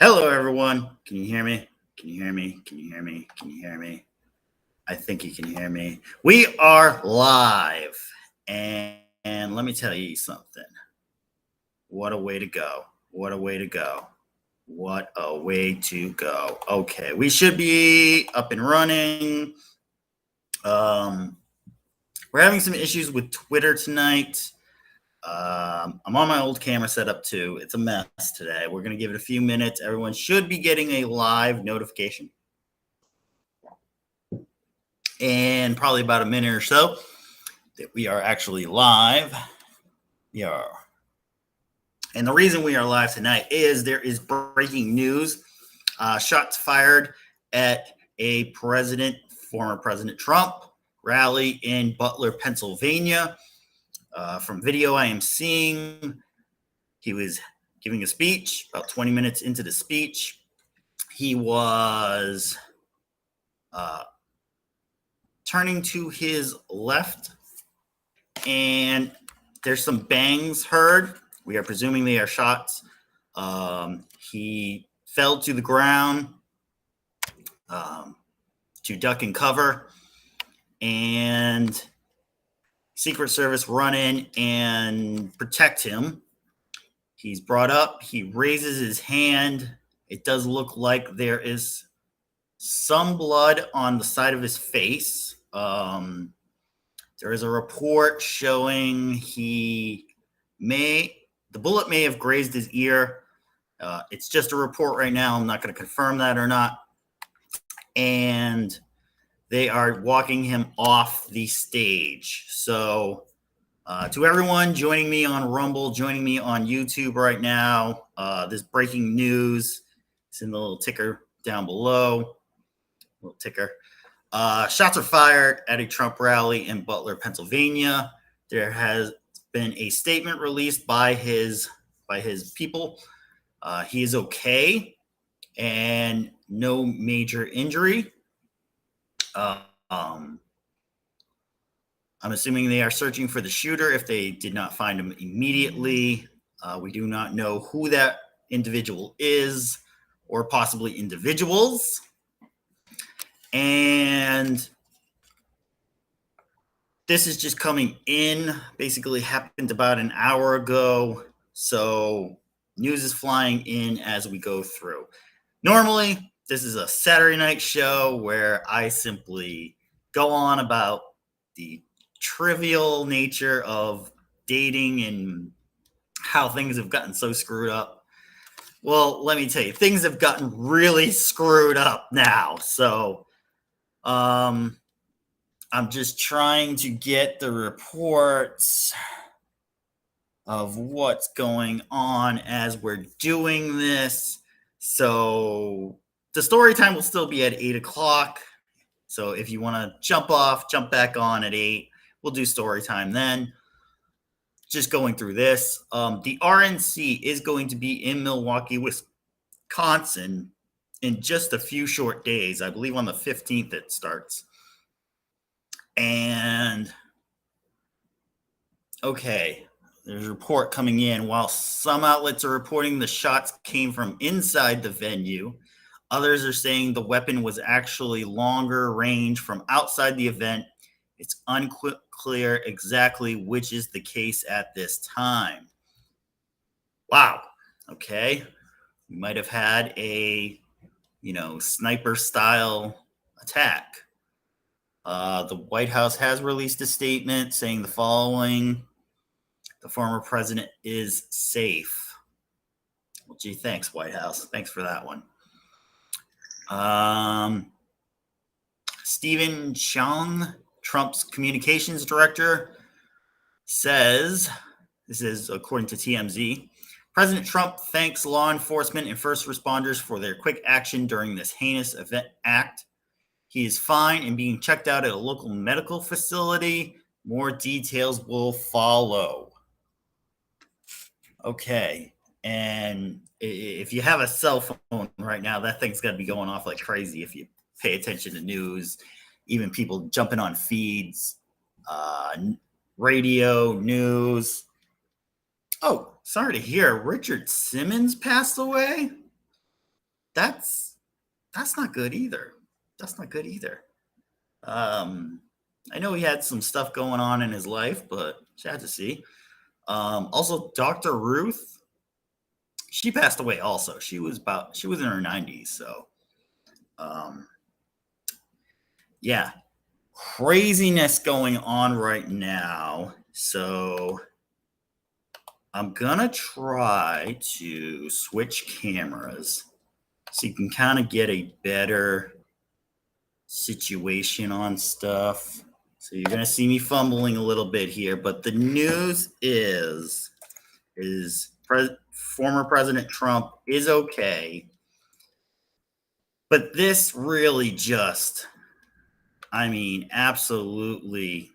Hello, everyone. Can you hear me? Can you hear me? Can you hear me? Can you hear me? I think you can hear me. We are live. And let me tell you something. What a way to go. What a way to go. What a way to go. Okay, we should be up and running. Um, we're having some issues with Twitter tonight. I'm on my old camera setup too. It's a mess today. We're going to give it a few minutes. Everyone should be getting a live notification in probably about a minute or so that we are actually live. Yeah. And the reason we are live tonight is there is breaking news. Shots fired at a former President Trump rally in Butler, Pennsylvania. From video I am seeing, he was giving a speech. About 20 minutes into the speech, he was turning to his left, and there's some bangs heard. We are presuming they are shots. He fell to the ground to duck and cover, and Secret Service run in and protect him. He's brought up. He raises his hand. It does look like there is some blood on the side of his face. There is a report showing the bullet may have grazed his ear. It's just a report right now. I'm not going to confirm that or not. And they are walking him off the stage. So to everyone joining me on Rumble, joining me on YouTube right now, this breaking news is in the little ticker down below. Little ticker. Shots are fired at a Trump rally in Butler, Pennsylvania. There has been a statement released by his people. He is okay and no major injury. I'm assuming they are searching for the shooter if they did not find him immediately. We do not know who that individual is or possibly individuals. And this is just coming in. Basically happened about an hour ago. So news is flying in as we go through. Normally, this is a Saturday night show where I simply go on about the trivial nature of dating and how things have gotten so screwed up. Well, let me tell you, things have gotten really screwed up now. So, I'm just trying to get the reports of what's going on as we're doing this. So the story time will still be at 8 o'clock. So if you want to jump back on at 8, we'll do story time then. Just going through this. The RNC is going to be in Milwaukee, Wisconsin in just a few short days. I believe on the 15th it starts. And okay, there's a report coming in. While some outlets are reporting the shots came from inside the venue, others are saying the weapon was actually longer range from outside the event. It's unclear exactly which is the case at this time. Wow. Okay. We might have had a, sniper style attack. The White House has released a statement saying the following: the former president is safe. Well, gee, thanks, White House. Thanks for that one. Stephen Chung, Trump's communications director, says, this is according to TMZ, President Trump thanks law enforcement and first responders for their quick action during this heinous event act. He is fine and being checked out at a local medical facility. More details will follow. Okay. And if you have a cell phone right now, that thing's got to be going off like crazy if you pay attention to news, even people jumping on feeds, radio, news. Oh, sorry to hear Richard Simmons passed away. that's that's not good either. That's not good either. Um, I know he had some stuff going on in his life, but sad to see. Also, Dr. Ruth, she passed away. Also, she was in her 90s. So, um, yeah, craziness going on right now. So, I'm gonna try to switch cameras so you can kind of get a better situation on stuff. So you're gonna see me fumbling a little bit here, but the news is former President Trump is okay, but this really just, I mean, absolutely.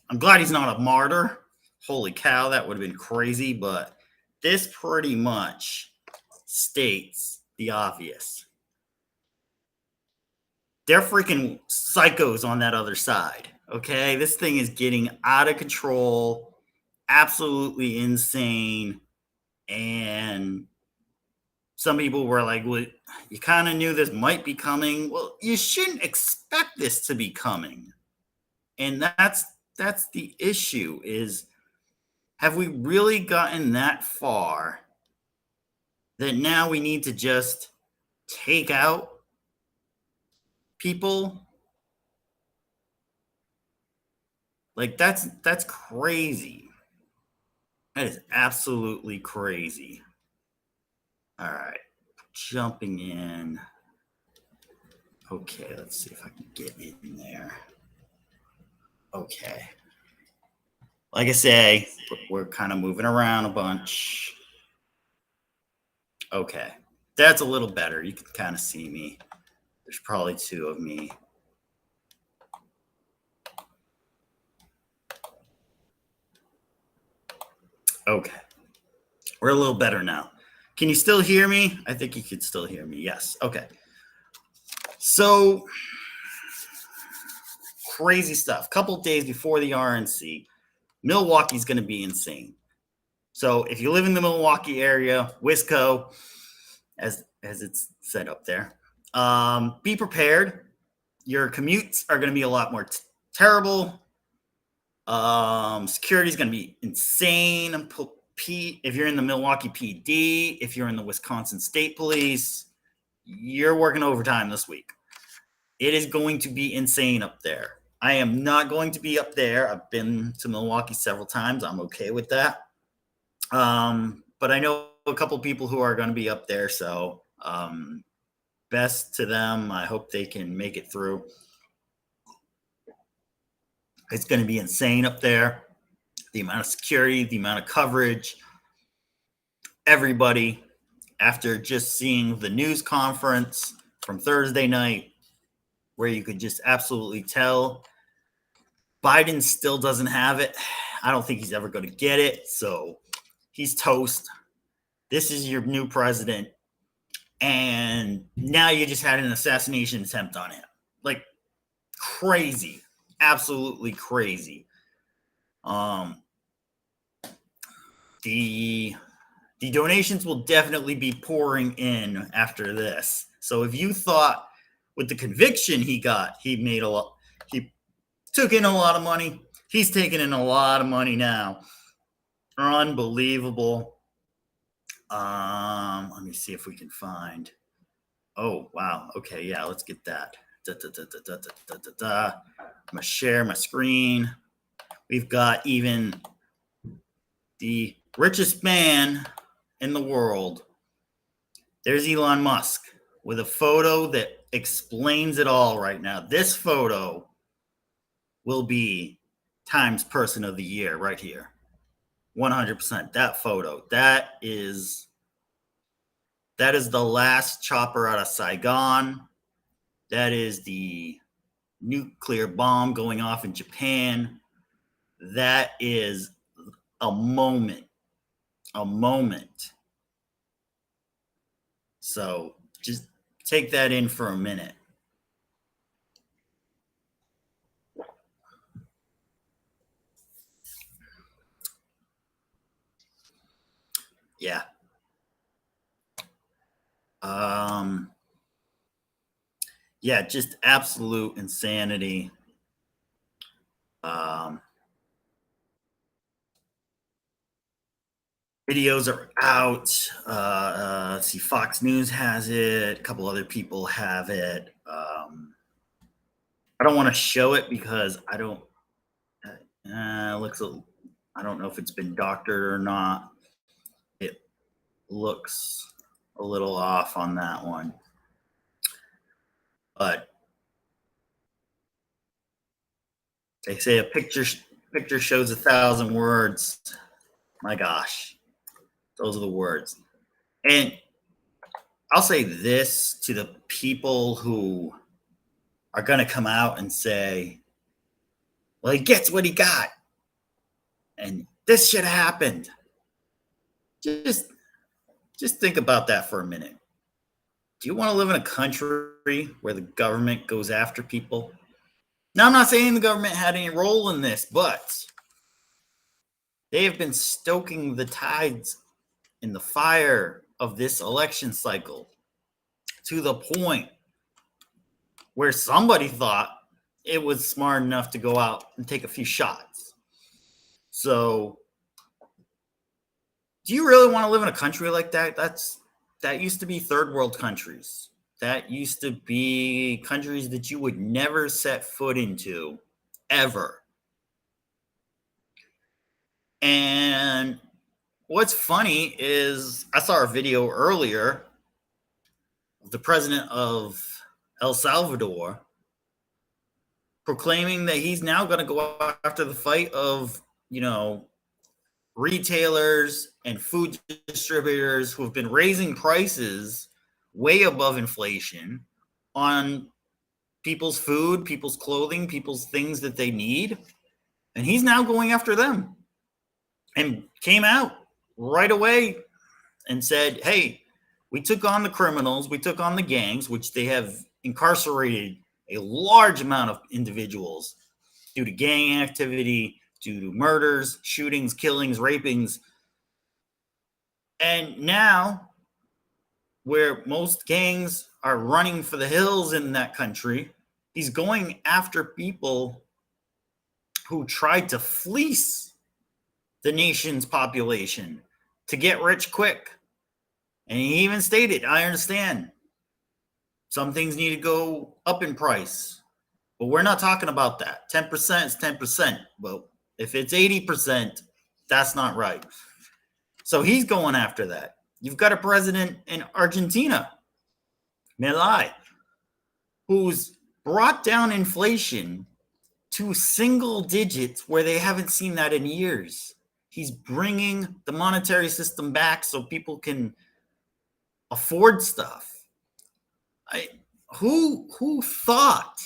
I'm glad he's not a martyr. Holy cow, that would have been crazy, but this pretty much states the obvious. They're freaking psychos on that other side. Okay. This thing is getting out of control, absolutely insane. And some people were like, well, you kind of knew this might be coming. Well, you shouldn't expect this to be coming. And that's the issue is have we really gotten that far that now we need to just take out people? Like that's crazy. That is absolutely crazy. All right. Jumping in. Okay, let's see if I can get in there. Okay. Like I say, we're kind of moving around a bunch. Okay. That's a little better. You can kind of see me. There's probably two of me. Okay. We're a little better now. Can you still hear me? I think you could still hear me. Yes. Okay. So crazy stuff. Couple days before the RNC, Milwaukee's going to be insane. So if you live in the Milwaukee area, Wisco, as it's set up there, be prepared. Your commutes are going to be a lot more terrible. Security is going to be insane. If you're in the Milwaukee PD, if you're in the Wisconsin State Police, you're working overtime this week. It is going to be insane up there. I am not going to be up there. I've been to Milwaukee several times. I'm okay with that. But I know a couple people who are going to be up there. So best to them. I hope they can make it through. It's going to be insane up there. The amount of security, the amount of coverage, everybody. After just seeing the news conference from Thursday night, where you could just absolutely tell Biden still doesn't have it. I don't think he's ever going to get it. So he's toast. This is your new president. And now you just had an assassination attempt on him. Like crazy. Absolutely crazy. The donations will definitely be pouring in after this. So if you thought with the conviction he got, he took in a lot of money. He's taking in a lot of money now. Unbelievable. Let me see if we can find. Oh wow. Okay, yeah, let's get that. I'm gonna share my screen. We've got even the richest man in the world. There's Elon Musk with a photo that explains it all right now. This photo will be Times Person of the Year right here. 100%. That photo. That is the last chopper out of Saigon. That is the nuclear bomb going off in Japan. That is a moment. A moment. So just take that in for a minute. Yeah. Um, yeah, just absolute insanity. Um, Videos are out. Let's see, Fox News has it. A couple other people have it. I don't want to show it because I don't. Looks. I don't know if it's been doctored or not. It looks a little off on that one, but they say a picture shows 1,000 words. My gosh, those are the words. And I'll say this to the people who are going to come out and say, well, he gets what he got. And this should have happened. Just, just think about that for a minute. Do you want to live in a country where the government goes after people? Now, I'm not saying the government had any role in this, but they have been stoking the tides in the fire of this election cycle to the point where somebody thought it was smart enough to go out and take a few shots. So, do you really want to live in a country like that? That used to be third world countries. That used to be countries that you would never set foot into ever. And what's funny is I saw a video earlier of the president of El Salvador proclaiming that he's now going to go after the fight of, retailers and food distributors who have been raising prices way above inflation on people's food, people's clothing, people's things that they need. And he's now going after them and came out right away and said, hey, we took on the criminals, we took on the gangs, which they have incarcerated a large amount of individuals due to gang activity, due to murders, shootings, killings, rapings. And now, where most gangs are running for the hills in that country, he's going after people who tried to fleece the nation's population to get rich quick. And he even stated, I understand some things need to go up in price, but we're not talking about that. 10% is 10%. But if it's 80%, that's not right. So he's going after that. You've got a president in Argentina, Milei, who's brought down inflation to single digits where they haven't seen that in years. He's bringing the monetary system back so people can afford stuff. Who thought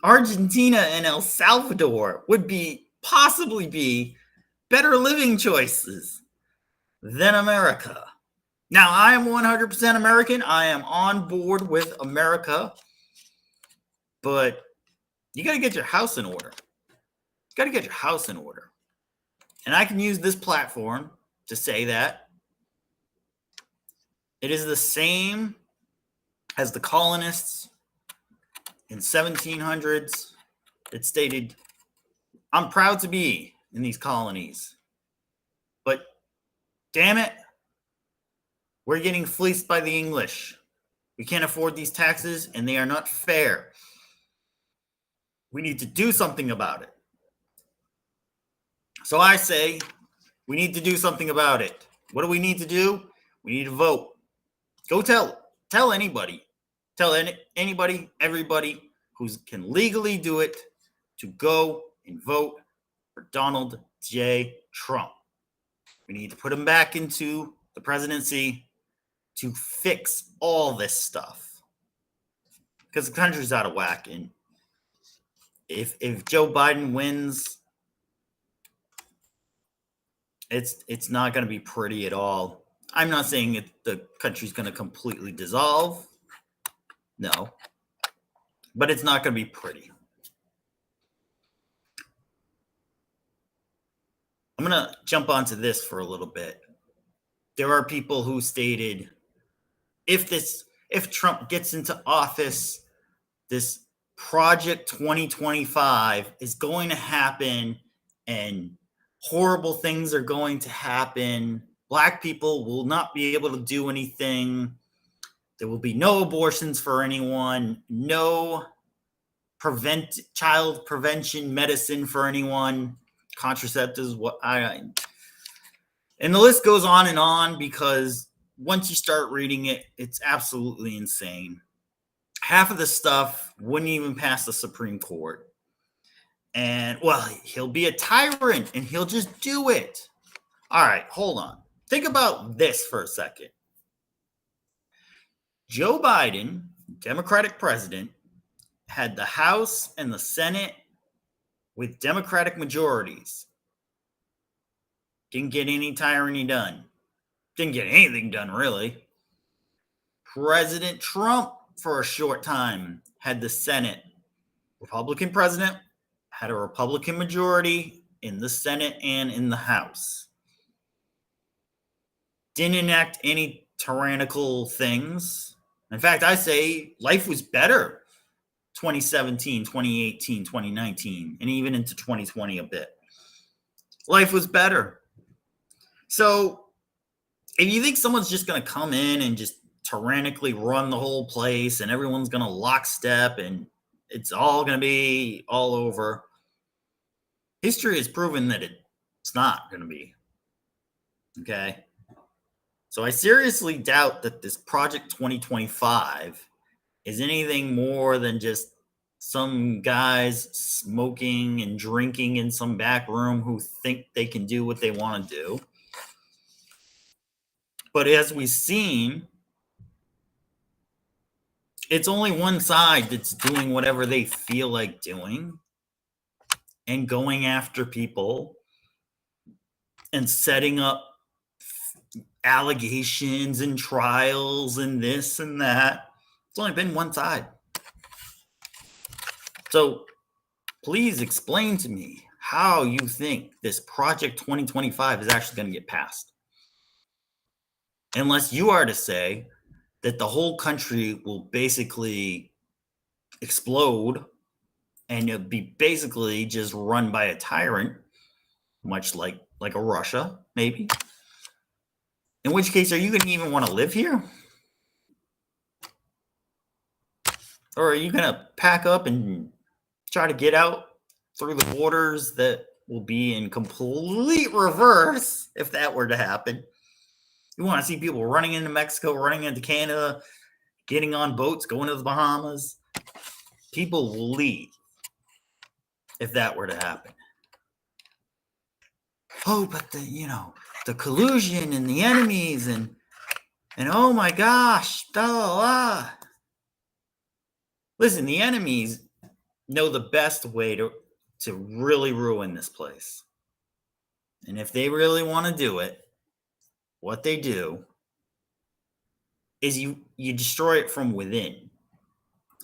Argentina and El Salvador would possibly be better living choices than America? Now, I am 100% American. I am on board with America, but you got to get your house in order. You got to get your house in order. And I can use this platform to say that it is the same as the colonists in 1700s. It stated, I'm proud to be in these colonies, but damn it, we're getting fleeced by the English. We can't afford these taxes and they are not fair. We need to do something about it. So I say we need to do something about it. What do we need to do? We need to vote. Go tell anybody. Tell anybody, everybody who can legally do it to go and vote for Donald J. Trump. We need to put him back into the presidency to fix all this stuff. Because the country's out of whack. And if Joe Biden wins, it's not going to be pretty at all. I'm not saying the country's going to completely dissolve. No. But it's not going to be pretty. I'm going to jump onto this for a little bit. There are people who stated if if Trump gets into office, this Project 2025 is going to happen and horrible things are going to happen. Black people will not be able to do anything. There will be no abortions for anyone, no child prevention medicine for anyone, contraceptives, and the list goes on because once you start reading it, it's absolutely insane. Half of the stuff wouldn't even pass the Supreme Court. And, well, he'll be a tyrant and he'll just do it. All right, hold on. Think about this for a second. Joe Biden, Democratic president, had the House and the Senate with Democratic majorities. Didn't get any tyranny done. Didn't get anything done, really. President Trump, for a short time, had the Senate. Republican president had a Republican majority in the Senate and in the House. Didn't enact any tyrannical things. In fact, I say life was better 2017, 2018, 2019, and even into 2020 a bit. Life was better. So if you think someone's just going to come in and just tyrannically run the whole place and everyone's going to lockstep and it's all going to be all over, history has proven that it's not going to be. Okay? So I seriously doubt that this Project 2025 is anything more than just some guys smoking and drinking in some back room who think they can do what they want to do. But as we've seen, it's only one side that's doing whatever they feel like doing and going after people and setting up allegations and trials and this and that. It's only been one side. So please explain to me how you think this Project 2025 is actually going to get passed. Unless you are to say that the whole country will basically explode and it'll be basically just run by a tyrant, much like a Russia, maybe. In which case, are you going to even want to live here? Or are you going to pack up and try to get out through the borders that will be in complete reverse if that were to happen? You want to see people running into Mexico, running into Canada, getting on boats, going to the Bahamas. People will leave if that were to happen. Oh, but the collusion and the enemies and oh my gosh, blah, blah, blah. Listen, the enemies know the best way to really ruin this place. And if they really want to do it, what they do is you destroy it from within.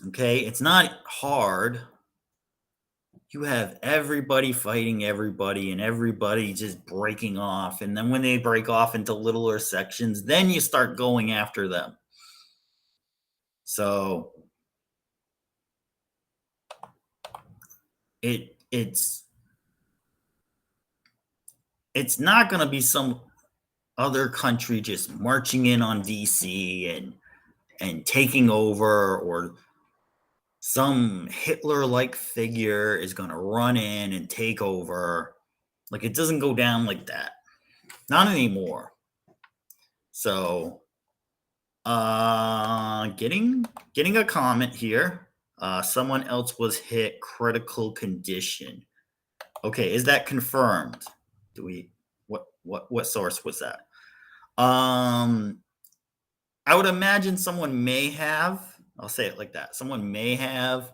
Okay? It's not hard. You have everybody fighting everybody and everybody just breaking off. And then when they break off into littler sections, then you start going after them. So it's not going to be some other country just marching in on DC and taking over, or some Hitler-like figure is going to run in and take over. Like, it doesn't go down like that. Not anymore. So, getting a comment here. Someone else was hit critical condition. Okay, is that confirmed? What source was that? I would imagine someone may have. I'll say it like that. Someone may have,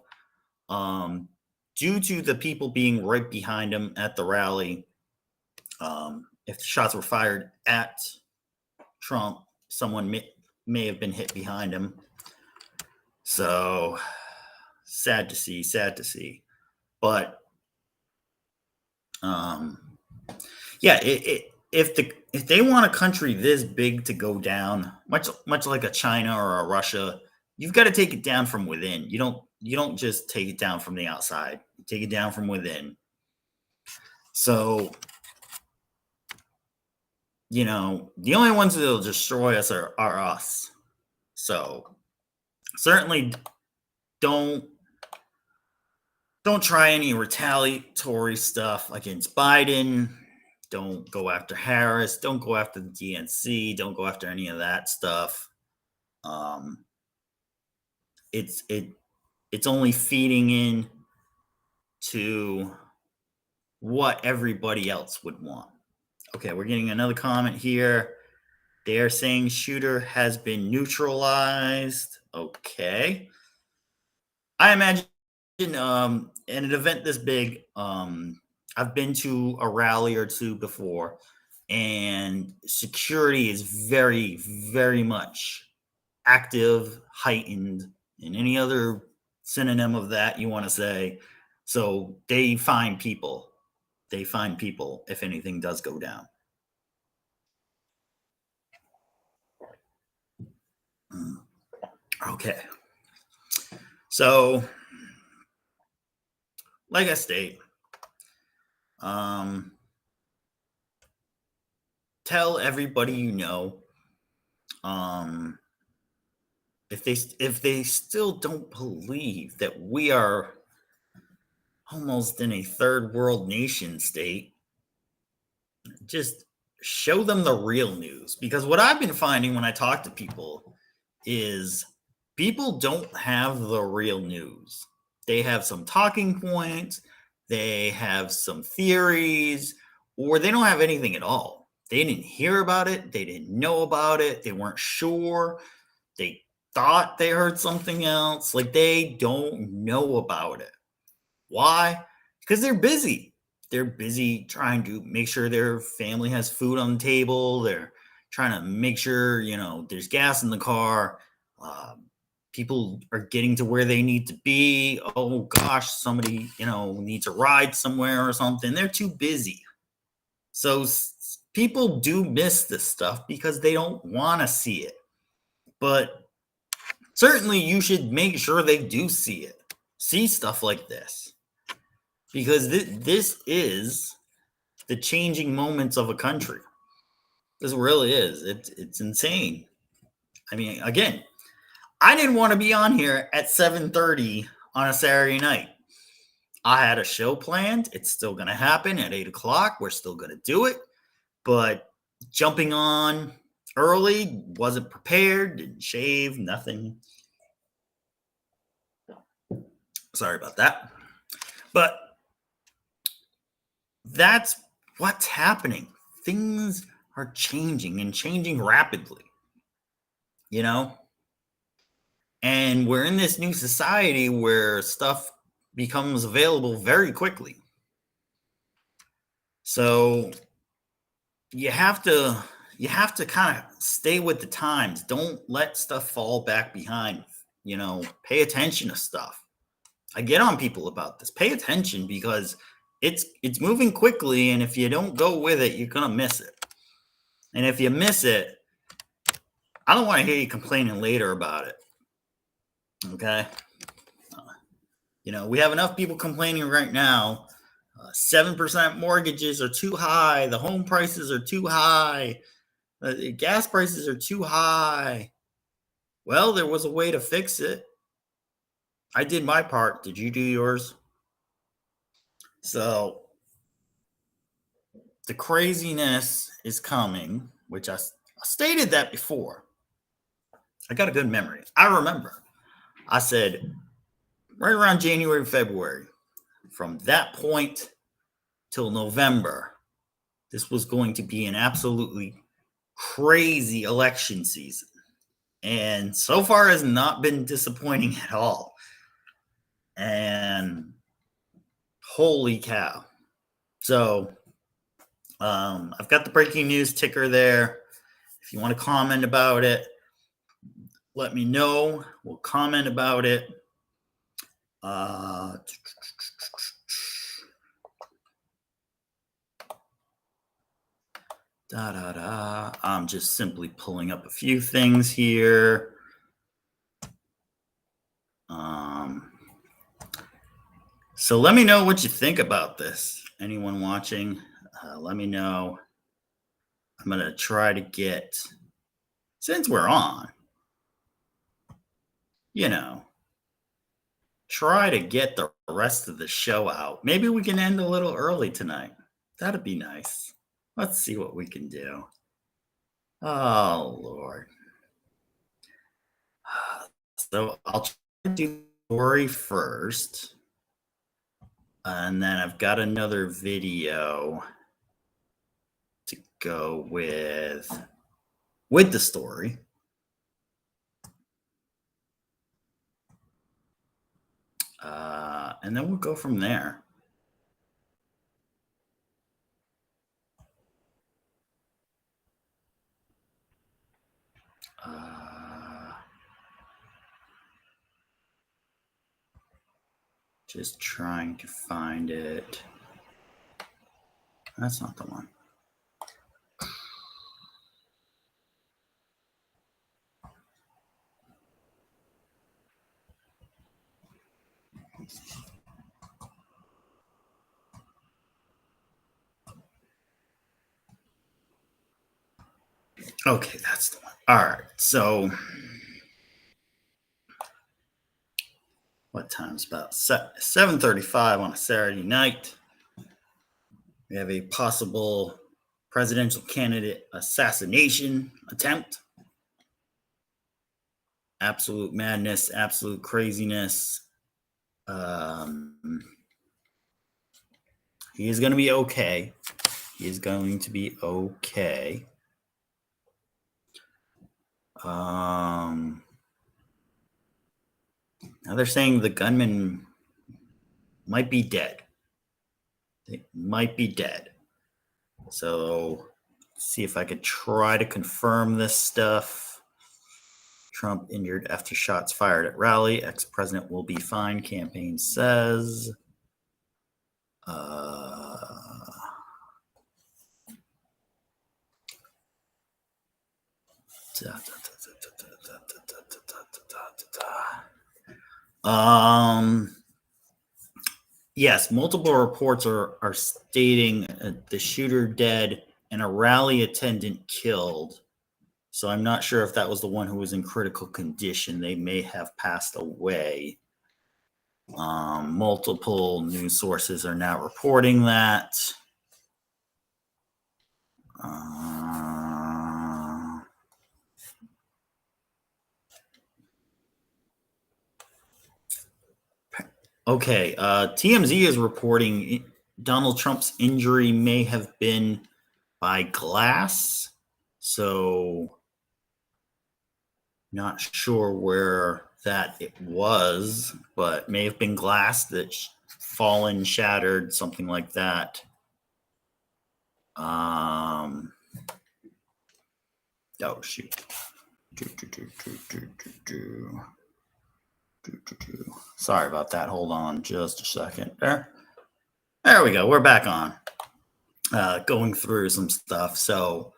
due to the people being right behind him at the rally. If the shots were fired at Trump, someone may have been hit behind him. So sad to see. But yeah, if they want a country this big to go down, much like a China or a Russia, you've got to take it down from within. You don't just take it down from the outside. You take it down from within. So, the only ones that'll destroy us are us. So certainly don't try any retaliatory stuff against Biden. Don't go after Harris. Don't go after the DNC. Don't go after any of that stuff. It's only feeding in to what everybody else would want. Okay, we're getting another comment here. They are saying shooter has been neutralized. Okay. I imagine in an event this big, I've been to a rally or two before, and security is very, very much active, heightened, and any other synonym of that you want to say. So they find people. They find people if anything does go down. Okay. So, like I state, tell everybody you know. If they still don't believe that we are almost in a third world nation state, just show them the real news. Because what I've been finding when I talk to people is people don't have the real news. They have some talking points, they have some theories, or they don't have anything at all. They didn't hear about it, they didn't know about it, they weren't sure, they thought they heard something else. Like, they don't know about it. Why? Because they're busy. They're busy trying to make sure their family has food on the table. They're trying to make sure, there's gas in the car. People are getting to where they need to be. Oh gosh, somebody, needs a ride somewhere or something. They're too busy. So people do miss this stuff because they don't want to see it. But certainly you should make sure they do see it. See stuff like this. Because this is the changing moments of a country. This really is. It's insane. I mean, again, I didn't want to be on here at 7:30 on a Saturday night. I had a show planned. It's still going to happen at 8 o'clock. We're still going to do it. But jumping on early, wasn't prepared, didn't shave, nothing. Sorry about that. But that's what's happening. Things are changing and changing rapidly, and we're in this new society where stuff becomes available very quickly. So you have to kind of stay with the times. Don't let stuff fall back behind. Pay attention to stuff. I get on people about this. Pay attention, because it's moving quickly, and if you don't go with it, you're gonna miss it. And if you miss it, I don't want to hear you complaining later about it. Okay? We have enough people complaining right now. 7% mortgages are too high. The home prices are too high. The gas prices are too high. Well, there was a way to fix it. I did my part. Did you do yours? So the craziness is coming, which I stated that before. I got a good memory. I remember. I said right around January, February, from that point till November, this was going to be an absolutely crazy election season. And so far has not been disappointing at all. And holy cow. So I've got the breaking news ticker there. If you want to comment about it, let me know. We'll comment about it. I'm just simply pulling up a few things here. So let me know what you think about this. Anyone watching, let me know. I'm going to try to get, since we're on, try to get the rest of the show out. Maybe we can end a little early tonight. That'd be nice. Let's see what we can do. Oh, Lord. So I'll try to do the story first. And then I've got another video to go with the story. And then we'll go from there. Just trying to find it. That's not the one. Okay, that's the one. All right. So what time is about 7:35 on a Saturday night? We have a possible presidential candidate assassination attempt. Absolute madness, absolute craziness. He is going to be okay. He is going to be okay. Now they're saying the gunman might be dead. They might be dead. So let's see if I could try to confirm this stuff. Trump injured after shots fired at rally. Ex-president will be fine, campaign says. Yes, multiple reports are stating the shooter dead and a rally attendant killed. So I'm not sure if that was the one who was in critical condition. They may have passed away. Multiple news sources are now reporting that. Okay, TMZ is reporting Donald Trump's injury may have been by glass. So not sure where that it was, but may have been glass that fallen, shattered, something like that. Oh shoot. Sorry about that. Hold on just a second. There we go. We're back on. Going through some stuff. So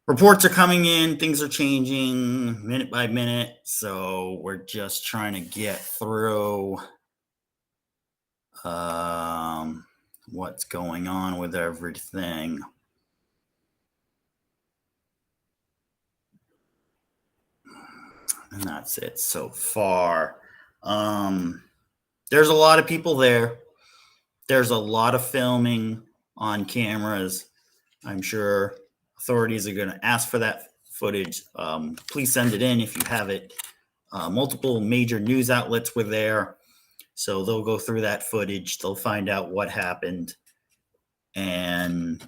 reports are coming in. Things are changing minute by minute. So we're just trying to get through what's going on with everything. And that's it so far. There's a lot of people there. There's a lot of filming on cameras. I'm sure authorities are going to ask for that footage. Please send it in if you have it. Multiple major news outlets were there. So they'll go through that footage. They'll find out what happened. And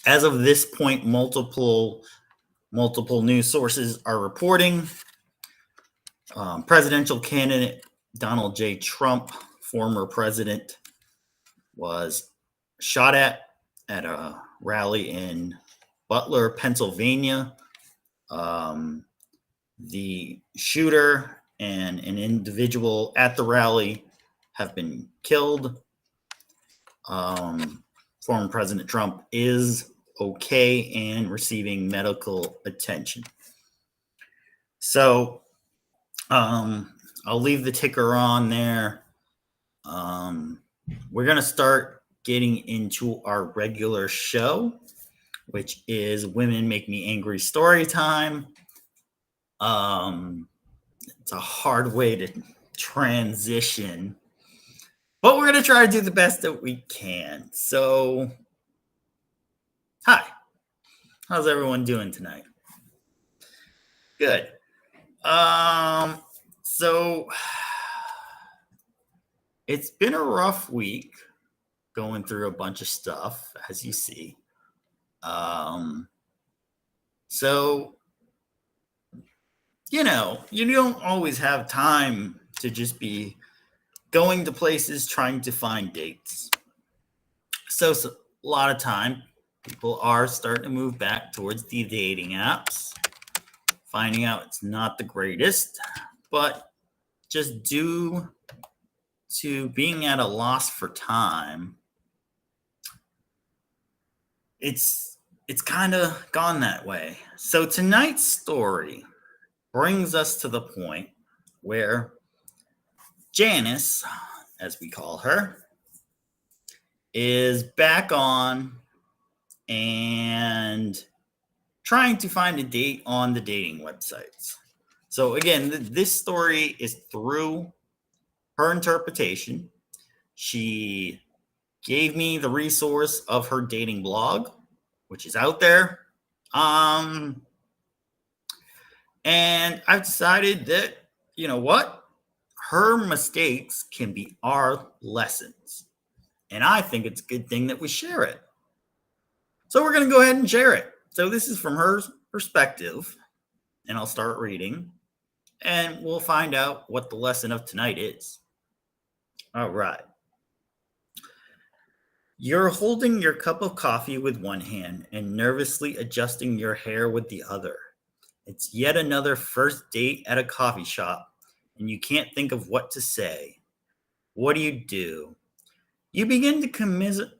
as of this point, multiple news sources are reporting. Presidential candidate Donald J. Trump, former president, was shot at a rally in Butler, Pennsylvania. The shooter and an individual at the rally have been killed. Former President Trump is okay and receiving medical attention. So I'll leave the ticker on there. We're going to start getting into our regular show, which is Women Make Me Angry Story Time. It's a hard way to transition, but we're going to try to do the best that we can. So, hi. How's everyone doing tonight? Good. So it's been a rough week going through a bunch of stuff, as you see. So, you don't always have time to just be going to places trying to find dates. So a lot of time, people are starting to move back towards the dating apps, finding out it's not the greatest, but just due to being at a loss for time, it's kind of gone that way. So tonight's story brings us to the point where Janice, as we call her, is back on and trying to find a date on the dating websites. So again, this story is through her interpretation. She gave me the resource of her dating blog, which is out there. And I've decided that, you know what? Her mistakes can be our lessons. And I think it's a good thing that we share it. So we're going to go ahead and share it. So this is from her perspective. And I'll start reading. And we'll find out what the lesson of tonight is. All right. You're holding your cup of coffee with one hand and nervously adjusting your hair with the other. It's yet another first date at a coffee shop, and you can't think of what to say. What do? You begin to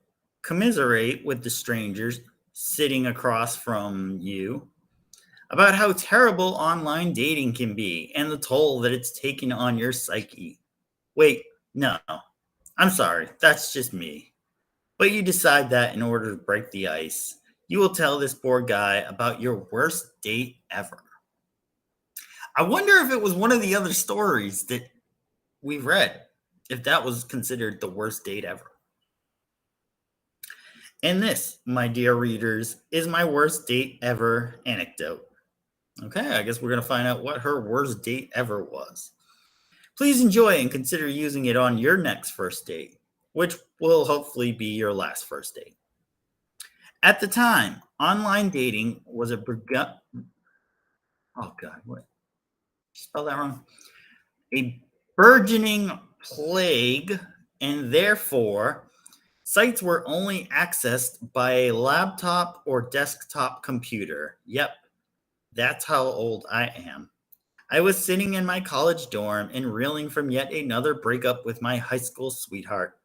commiserate with the strangers sitting across from you about how terrible online dating can be and the toll that it's taken on your psyche. Wait, no, I'm sorry, that's just me. But you decide that in order to break the ice, you will tell this poor guy about your worst date ever. I wonder if it was one of the other stories that we read, if that was considered the worst date ever. And this, my dear readers, is my worst date ever anecdote. Okay, I guess we're going to find out what her worst date ever was. Please enjoy and consider using it on your next first date, which will hopefully be your last first date. At the time, online dating was a spell that wrong. A burgeoning plague, and therefore, sites were only accessed by a laptop or desktop computer. Yep, that's how old I am. I was sitting in my college dorm and reeling from yet another breakup with my high school sweetheart.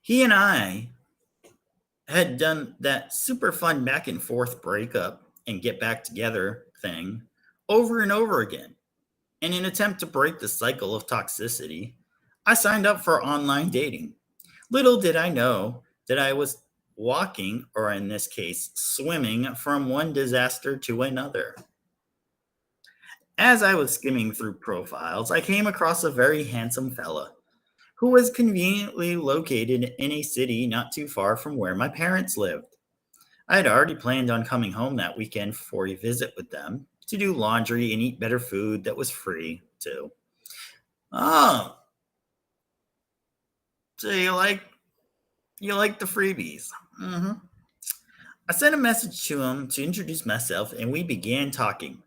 He and I had done that super fun back and forth breakup and get back together thing over and over again. In an attempt to break the cycle of toxicity, I signed up for online dating. Little did I know that I was walking, or in this case, swimming from one disaster to another. As I was skimming through profiles, I came across a very handsome fella who was conveniently located in a city not too far from where my parents lived. I had already planned on coming home that weekend for a visit with them to do laundry and eat better food that was free, too. Oh, so you like the freebies? Mm-hmm. I sent a message to him to introduce myself, and we began talking.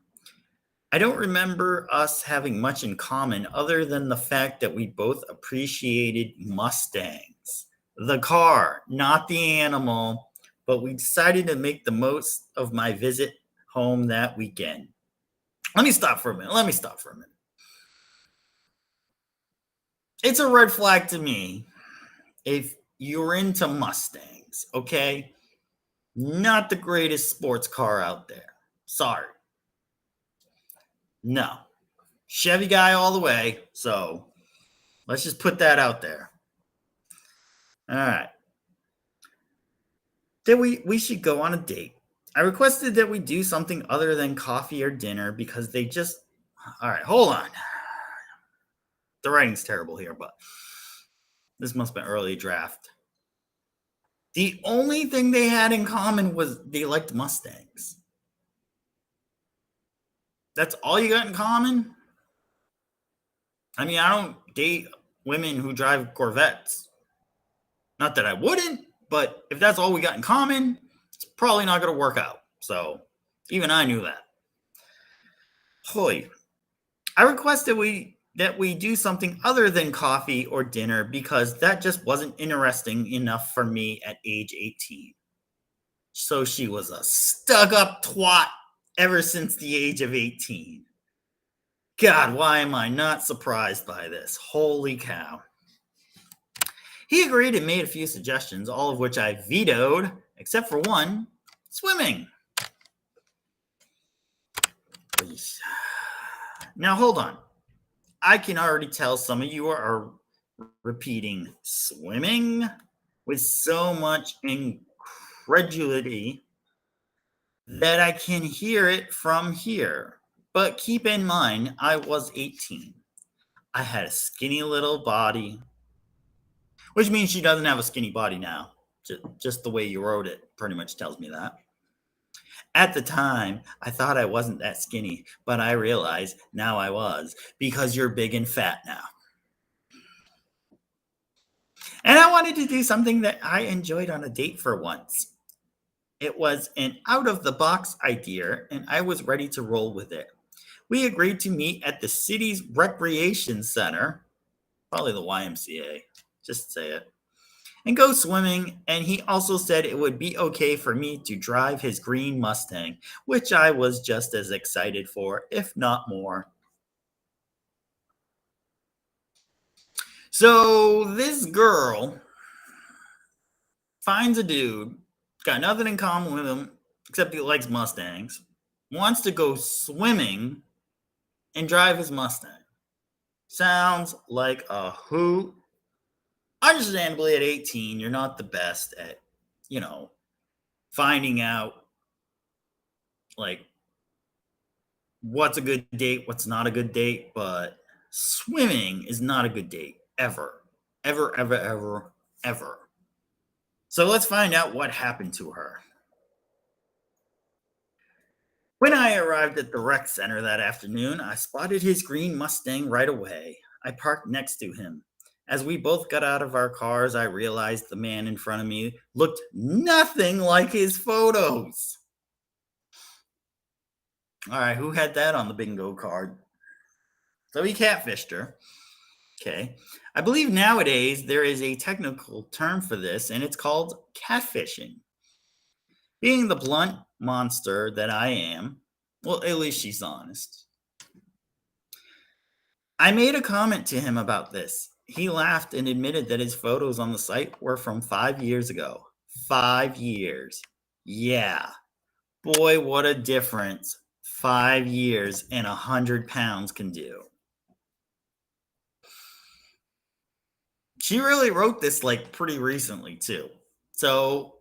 I don't remember us having much in common other than the fact that we both appreciated Mustangs. The car, not the animal, but we decided to make the most of my visit home that weekend. Let me stop for a minute. It's a red flag to me if you're into Mustangs, okay? Not the greatest sports car out there. Sorry. No. Chevy guy all the way. So let's just put that out there. All right. Then we should go on a date. I requested that we do something other than coffee or dinner because they just. All right, hold on. The writing's terrible here, but this must have been early draft. The only thing they had in common was they liked Mustangs. That's all you got in common? I mean, I don't date women who drive Corvettes. Not that I wouldn't, but if that's all we got in common, it's probably not going to work out. So even I knew that. Holy. I request that we do something other than coffee or dinner because that just wasn't interesting enough for me at age 18. So she was a stuck up twat ever since the age of 18. God, why am I not surprised by this? Holy cow. He agreed and made a few suggestions, all of which I vetoed, except for one, swimming. Now, hold on. I can already tell some of you are repeating swimming with so much incredulity that I can hear it from here. But keep in mind, I was 18. I had a skinny little body, which means she doesn't have a skinny body now. Just the way you wrote it pretty much tells me that. At the time, I thought I wasn't that skinny, but I realized now I was because you're big and fat now. And I wanted to do something that I enjoyed on a date for once. It was an out of the box idea, and I was ready to roll with it. We agreed to meet at the city's recreation center, probably the YMCA, just say it, and go swimming. And he also said it would be okay for me to drive his green Mustang, which I was just as excited for, if not more. So this girl finds a dude, got nothing in common with him except he likes Mustangs, wants to go swimming and drive his Mustang. Sounds like a hoot. Understandably, at 18, you're not the best at, finding out like what's a good date, what's not a good date, but swimming is not a good date ever. Ever, ever, ever, ever. So let's find out what happened to her. When I arrived at the rec center that afternoon, I spotted his green Mustang right away. I parked next to him. As we both got out of our cars, I realized the man in front of me looked nothing like his photos. All right, who had that on the bingo card? So he catfished her. Okay. I believe nowadays there is a technical term for this, and it's called catfishing. Being the blunt monster that I am, well, at least she's honest. I made a comment to him about this. He laughed and admitted that his photos on the site were from 5 years ago. 5 years. Yeah. Boy, what a difference 5 years and 100 pounds can do. She really wrote this like pretty recently, too. So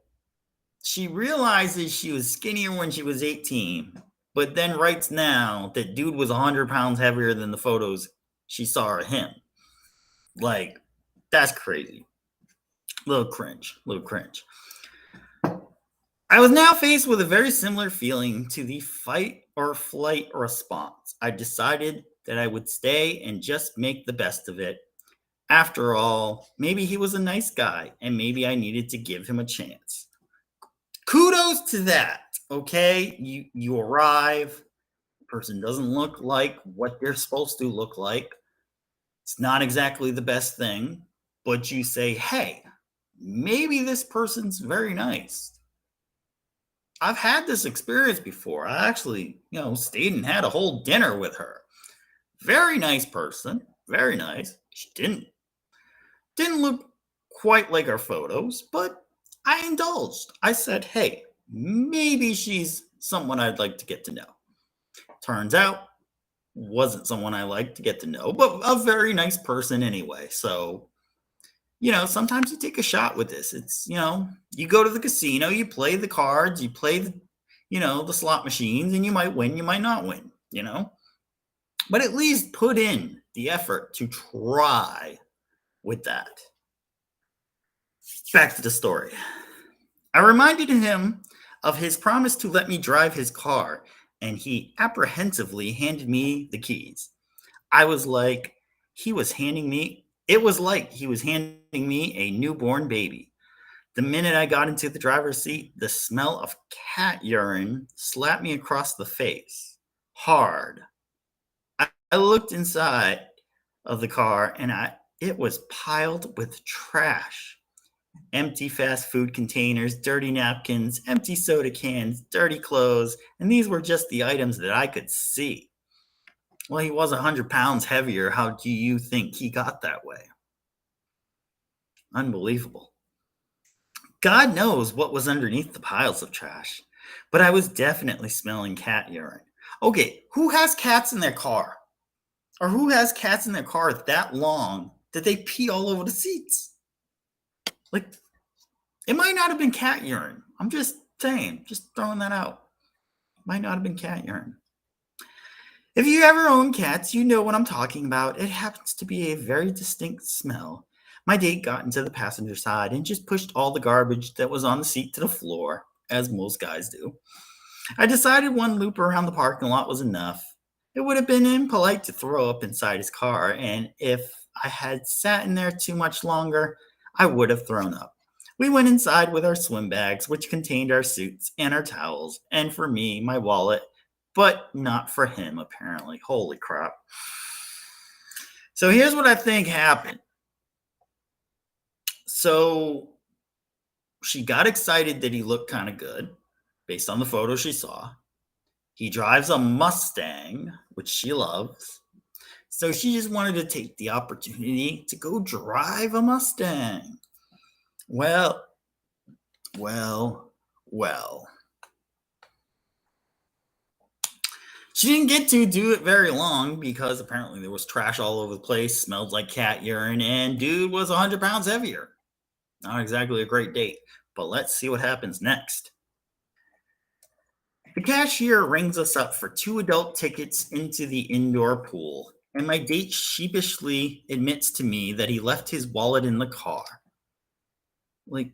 she realizes she was skinnier when she was 18, but then writes now that dude was 100 pounds heavier than the photos she saw of him. Like, that's crazy. Little cringe. I was now faced with a very similar feeling to the fight or flight response. I decided that I would stay and just make the best of it. After all, maybe he was a nice guy and maybe I needed to give him a chance. Kudos to that. Okay, you arrive, the person doesn't look like what they're supposed to look like. It's not exactly the best thing, but you say, hey, maybe this person's very nice. I've had this experience before. I actually, stayed and had a whole dinner with her. Very nice person. Very nice. She didn't Didn't look quite like our photos, but I indulged. I said, hey, maybe she's someone I'd like to get to know. Turns out, wasn't someone I liked to get to know, but a very nice person anyway. So, sometimes you take a shot with this. It's, you go to the casino, you play the cards, you play the slot machines, and you might win, you might not win. But at least put in the effort to try with that. Back to the story. I reminded him of his promise to let me drive his car, and he apprehensively handed me the keys. I was like, he was handing me, it was like he was handing me a newborn baby. The minute I got into the driver's seat, the smell of cat urine slapped me across the face. Hard. I looked inside of the car and it was piled with trash. Empty fast food containers, dirty napkins, empty soda cans, dirty clothes, and these were just the items that I could see. Well, he was 100 pounds heavier. How do you think he got that way? Unbelievable. God knows what was underneath the piles of trash, but I was definitely smelling cat urine. Okay, who has cats in their car? Or who has cats in their car that long that they pee all over the seats? Like, it might not have been cat urine. I'm just saying, just throwing that out. Might not have been cat urine. If you ever own cats, you know what I'm talking about. It happens to be a very distinct smell. My date got into the passenger side and just pushed all the garbage that was on the seat to the floor, as most guys do. I decided one loop around the parking lot was enough. It would have been impolite to throw up inside his car, and if I had sat in there too much longer, I would have thrown up. We went inside with our swim bags, which contained our suits and our towels, and for me, my wallet, but not for him, apparently. Holy crap. So here's what I think happened. So she got excited that he looked kind of good based on the photo she saw. He drives a Mustang, which she loves. So she just wanted to take the opportunity to go drive a Mustang. Well. She didn't get to do it very long because apparently there was trash all over the place, smelled like cat urine, and dude was 100 pounds heavier. Not exactly a great date, but let's see what happens next. The cashier rings us up for 2 adult tickets into the indoor pool, and my date sheepishly admits to me that he left his wallet in the car. Like,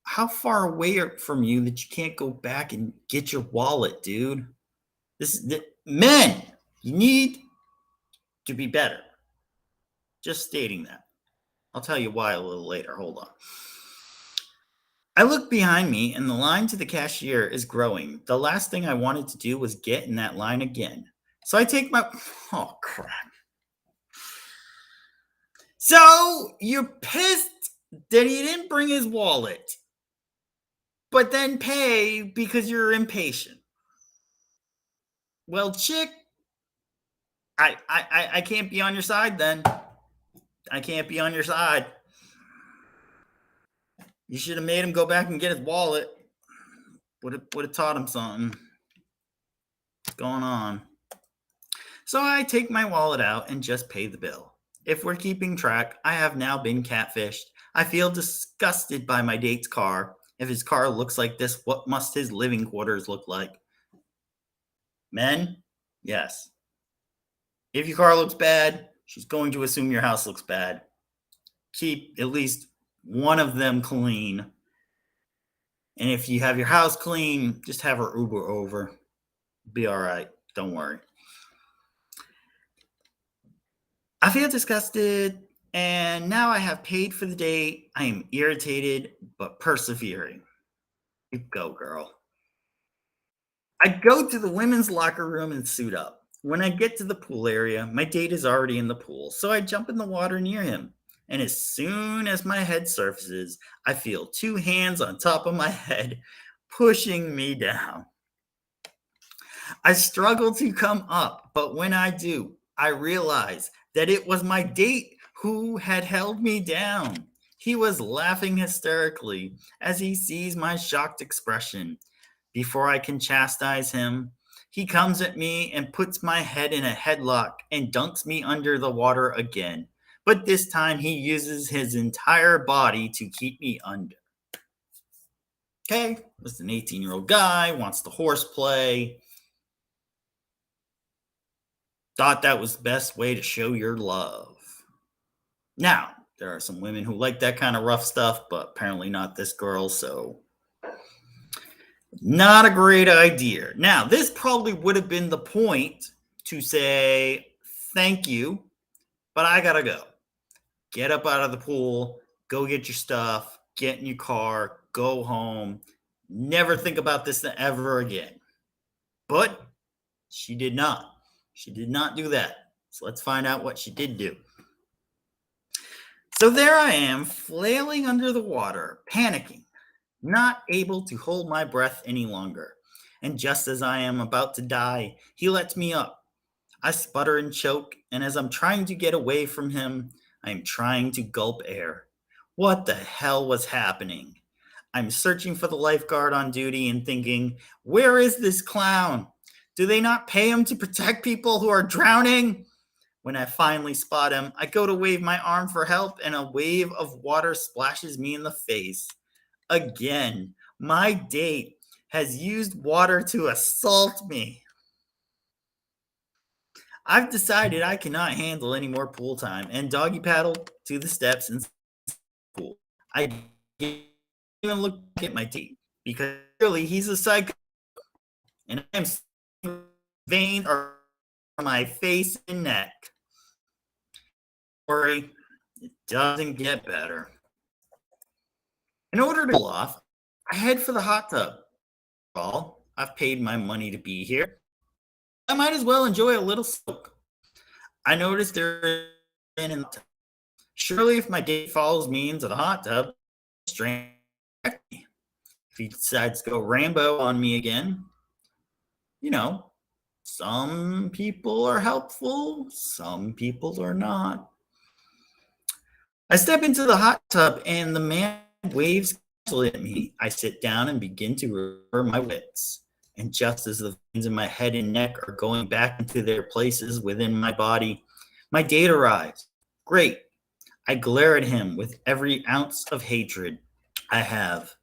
how far away from you that you can't go back and get your wallet, dude? Men, you need to be better. Just stating that. I'll tell you why a little later. Hold on. I look behind me and the line to the cashier is growing. The last thing I wanted to do was get in that line again. So I take my... Oh, crap. So you're pissed that he didn't bring his wallet, but then pay because you're impatient. Well, chick, I can't be on your side then. I can't be on your side. You should have made him go back and get his wallet. Would have taught him something. What's going on? So I take my wallet out and just pay the bill. If we're keeping track, I have now been catfished. I feel disgusted by my date's car. If his car looks like this, what must his living quarters look like? Men? Yes. If your car looks bad, she's going to assume your house looks bad. Keep at least one of them clean. And if you have your house clean, just have her Uber over. Be all right. Don't worry. I feel disgusted, and now I have paid for the date. I am irritated, but persevering. You go, girl. I go to the women's locker room and suit up. When I get to the pool area, my date is already in the pool, so I jump in the water near him. And as soon as my head surfaces, I feel 2 hands on top of my head pushing me down. I struggle to come up, but when I do, I realize that it was my date who had held me down. He was laughing hysterically as he sees my shocked expression. Before I can chastise him, he comes at me and puts my head in a headlock and dunks me under the water again. But this time he uses his entire body to keep me under. Okay, this is an 18-year-old guy, wants to horseplay. Thought that was the best way to show your love. Now, there are some women who like that kind of rough stuff, but apparently not this girl, so not a great idea. Now, this probably would have been the point to say, thank you, but I gotta go. Get up out of the pool, go get your stuff, get in your car, go home. Never think about this ever again. But she did not. She did not do that. So let's find out what she did do. So there I am, flailing under the water, panicking, not able to hold my breath any longer. And just as I am about to die, he lets me up. I sputter and choke, and as I'm trying to get away from him, I am trying to gulp air. What the hell was happening? I'm searching for the lifeguard on duty and thinking, where is this clown? Do they not pay him to protect people who are drowning? When I finally spot him, I go to wave my arm for help, and a wave of water splashes me in the face. Again, my date has used water to assault me. I've decided I cannot handle any more pool time and doggy paddle to the steps and pool. I can't even look at my date because clearly he's a psycho, and I'm veins are on my face and neck. Worry, it doesn't get better. In order to cool off, I head for the hot tub. All I've paid my money to be here. I might as well enjoy a little soak. I noticed there in the tub. Surely, if my date follows me into the hot tub, strange. If he decides to go Rambo on me again, some people are helpful, some people are not. I step into the hot tub and the man waves casually at me. I sit down and begin to recover my wits. And just as the veins in my head and neck are going back into their places within my body, my date arrives. Great. I glare at him with every ounce of hatred I have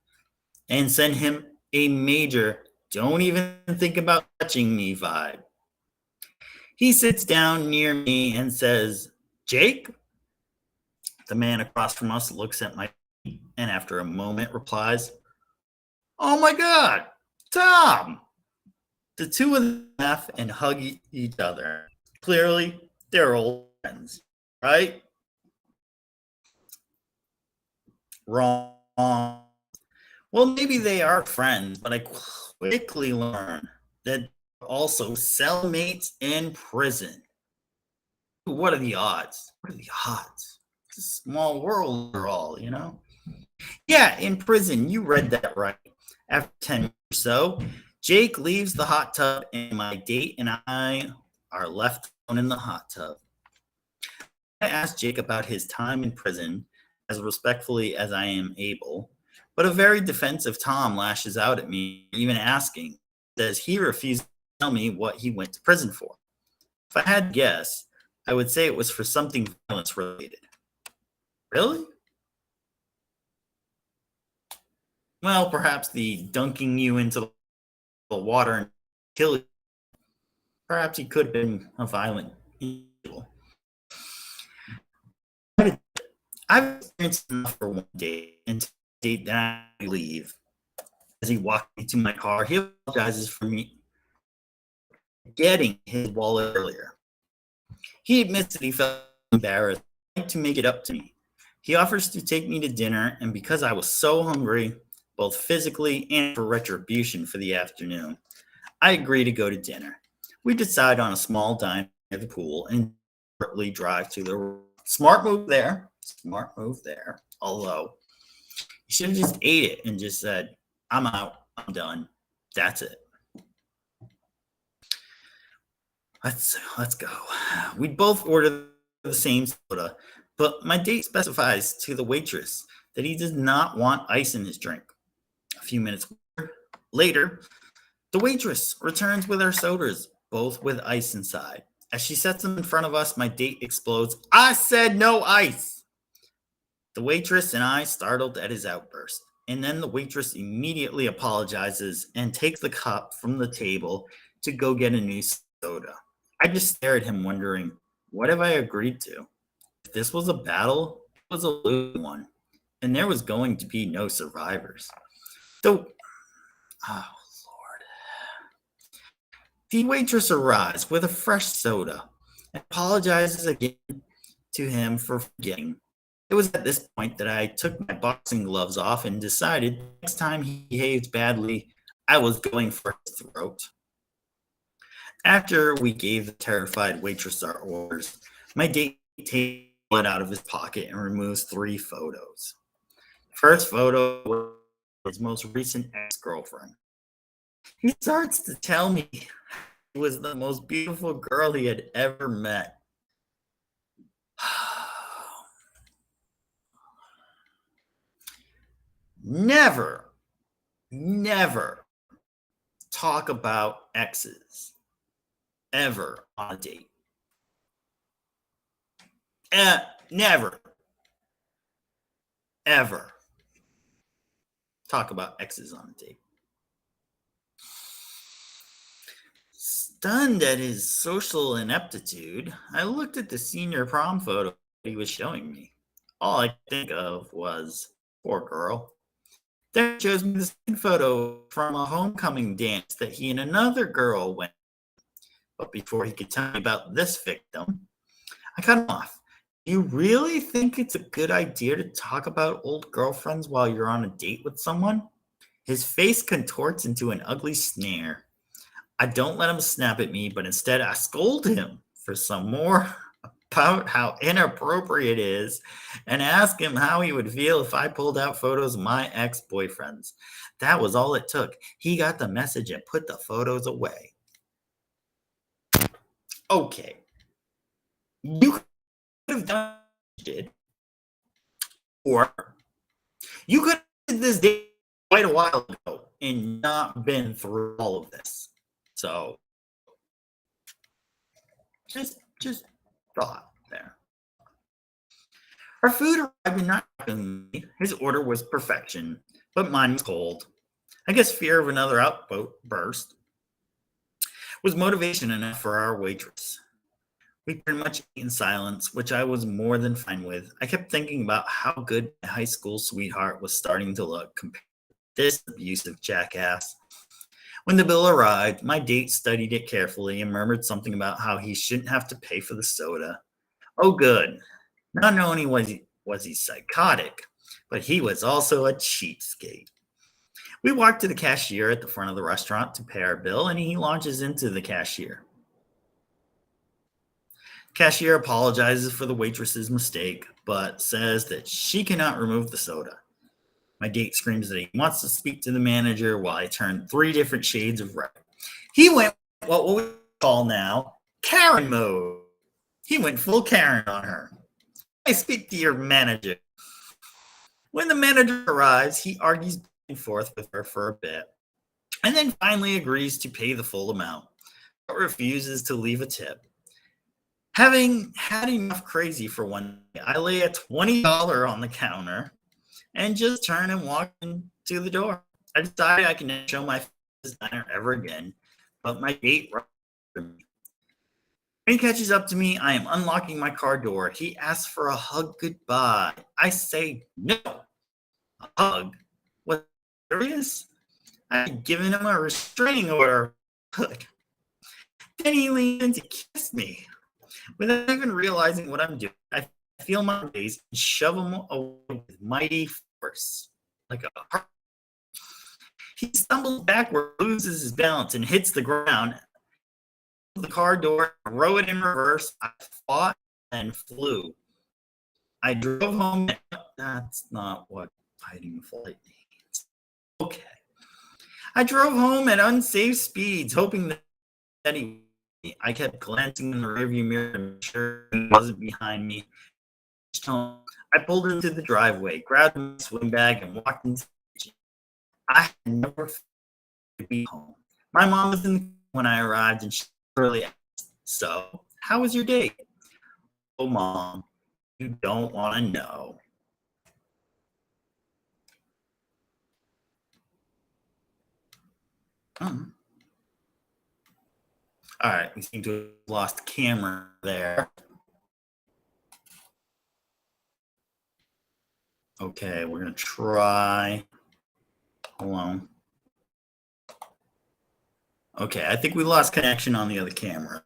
and send him a major, don't even think about touching me vibe. He sits down near me and says, Jake? The man across from us looks at my feet and after a moment replies, oh my God, Tom! The two of them laugh and hug each other. Clearly, they're old friends, right? Wrong. Well, maybe they are friends, but I quickly learn that they're also cellmates in prison. What are the odds? What are the odds? It's a small world for all. Yeah, in prison. You read that right. After 10 minutes or so, Jake leaves the hot tub, and my date and I are left alone in the hot tub. I ask Jake about his time in prison as respectfully as I am able, but a very defensive Tom lashes out at me, even asking, says he refuses to tell me what he went to prison for. If I had to guess, I would say it was for something violence related. Really? Well, perhaps the dunking you into the water and kill you. Perhaps he could have been a violent individual. I've experienced enough for one day until the date that I leave. As he walks me to my car, he apologizes for me getting his wallet earlier. He admits that he felt embarrassed to make it up to me. He offers to take me to dinner, and because I was so hungry, both physically and for retribution for the afternoon, I agree to go to dinner. We decide on a small dine at the pool and shortly drive to the smart move there. Although you should have just ate it and just said, I'm out, I'm done. That's it. Let's go. We both ordered the same soda, But my date specifies to the waitress that he does not want ice in his drink. A few minutes later, the waitress returns with our sodas, both with ice inside. As she sets them in front of us, my date explodes. I said no ice! The waitress and I startled at his outburst. And then the waitress immediately apologizes and takes the cup from the table to go get a new soda. I just stare at him, wondering, what have I agreed to? If this was a battle, it was a losing one, and there was going to be no survivors. So, oh Lord. The waitress arrives with a fresh soda and apologizes again to him for forgetting. It was at this point that I took my boxing gloves off and decided next time he behaved badly, I was going for his throat. After we gave the terrified waitress our orders, my date takes it out of his pocket and removes 3 photos. First photo was his most recent ex-girlfriend. He starts to tell me she was the most beautiful girl he had ever met. Never, never talk about exes ever on a date. Never, ever talk about exes on a date. Stunned at his social ineptitude, I looked at the senior prom photo he was showing me. All I could think of was, poor girl. Then he shows me the same photo from a homecoming dance that he and another girl went. But before he could tell me about this victim, I cut him off. Do you really think it's a good idea to talk about old girlfriends while you're on a date with someone? His face contorts into an ugly sneer. I don't let him snap at me, but instead I scold him for some more about how inappropriate it is and ask him how he would feel if I pulled out photos of my ex-boyfriends. That was all it took. He got the message and put the photos away. Okay. You could have done what you did. Or you could have did this date quite a while ago and not been through all of this. So just thought there. Our food arrived not shockingly. His order was perfection, but mine was cold. I guess fear of another outburst was motivation enough for our waitress. We pretty much ate in silence, which I was more than fine with. I kept thinking about how good my high school sweetheart was starting to look compared to this abusive jackass. When the bill arrived, my date studied it carefully and murmured something about how he shouldn't have to pay for the soda. Oh, good. Not only was he psychotic, but he was also a cheapskate. We walked to the cashier at the front of the restaurant to pay our bill, and he launches into the cashier. Cashier apologizes for the waitress's mistake, but says that she cannot remove the soda. My date screams that he wants to speak to the manager while I turn 3 different shades of red. He went what we call now Karen mode. He went full Karen on her. I speak to your manager. When the manager arrives, he argues back and forth with her for a bit, and then finally agrees to pay the full amount, but refuses to leave a tip. Having had enough crazy for one day, I lay a $20 on the counter and just turn and walk into the door. I decided I can never show my face at this diner ever again, but my date rushed after me. When he catches up to me, I am unlocking my car door. He asks for a hug goodbye. I say no. A hug? What, serious? I had given him a restraining order. Good. Then he leans in to kiss me. Without even realizing what I'm doing, I feel my face and shove him away with mighty force, like a heart. He stumbles backward, loses his balance, and hits the ground. The car door, throw it in reverse. I fought and flew. I drove home. That's not what fighting flight means. Okay. I drove home at unsafe speeds, hoping that I kept glancing in the rearview mirror to make sure he wasn't behind me. home. I pulled into the driveway, grabbed my swing bag, and walked into the kitchen. I had never to be home. My mom was in the kitchen when I arrived, and she early asked, "So, how was your day?" "Oh, Mom, you don't want to know." Hmm. All right, we seem to have lost camera there. Okay, we're gonna try. Hold on. Okay, I think we lost connection on the other camera.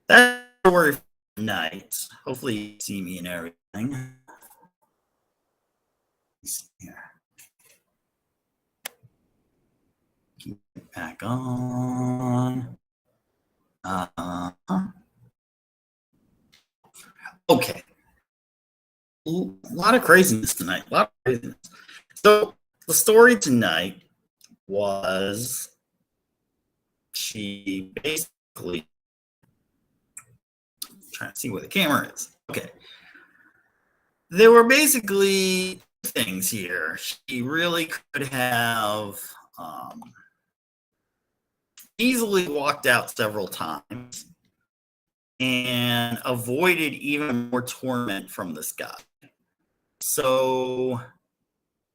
That's the story for tonight. Hopefully you see me and everything. Let's see here. Keep it back on. Okay. A lot of craziness tonight. A lot of craziness. So the story tonight was she basically trying to see where the camera is. Okay. There were basically things here. She really could have easily walked out several times and avoided even more torment from this guy. So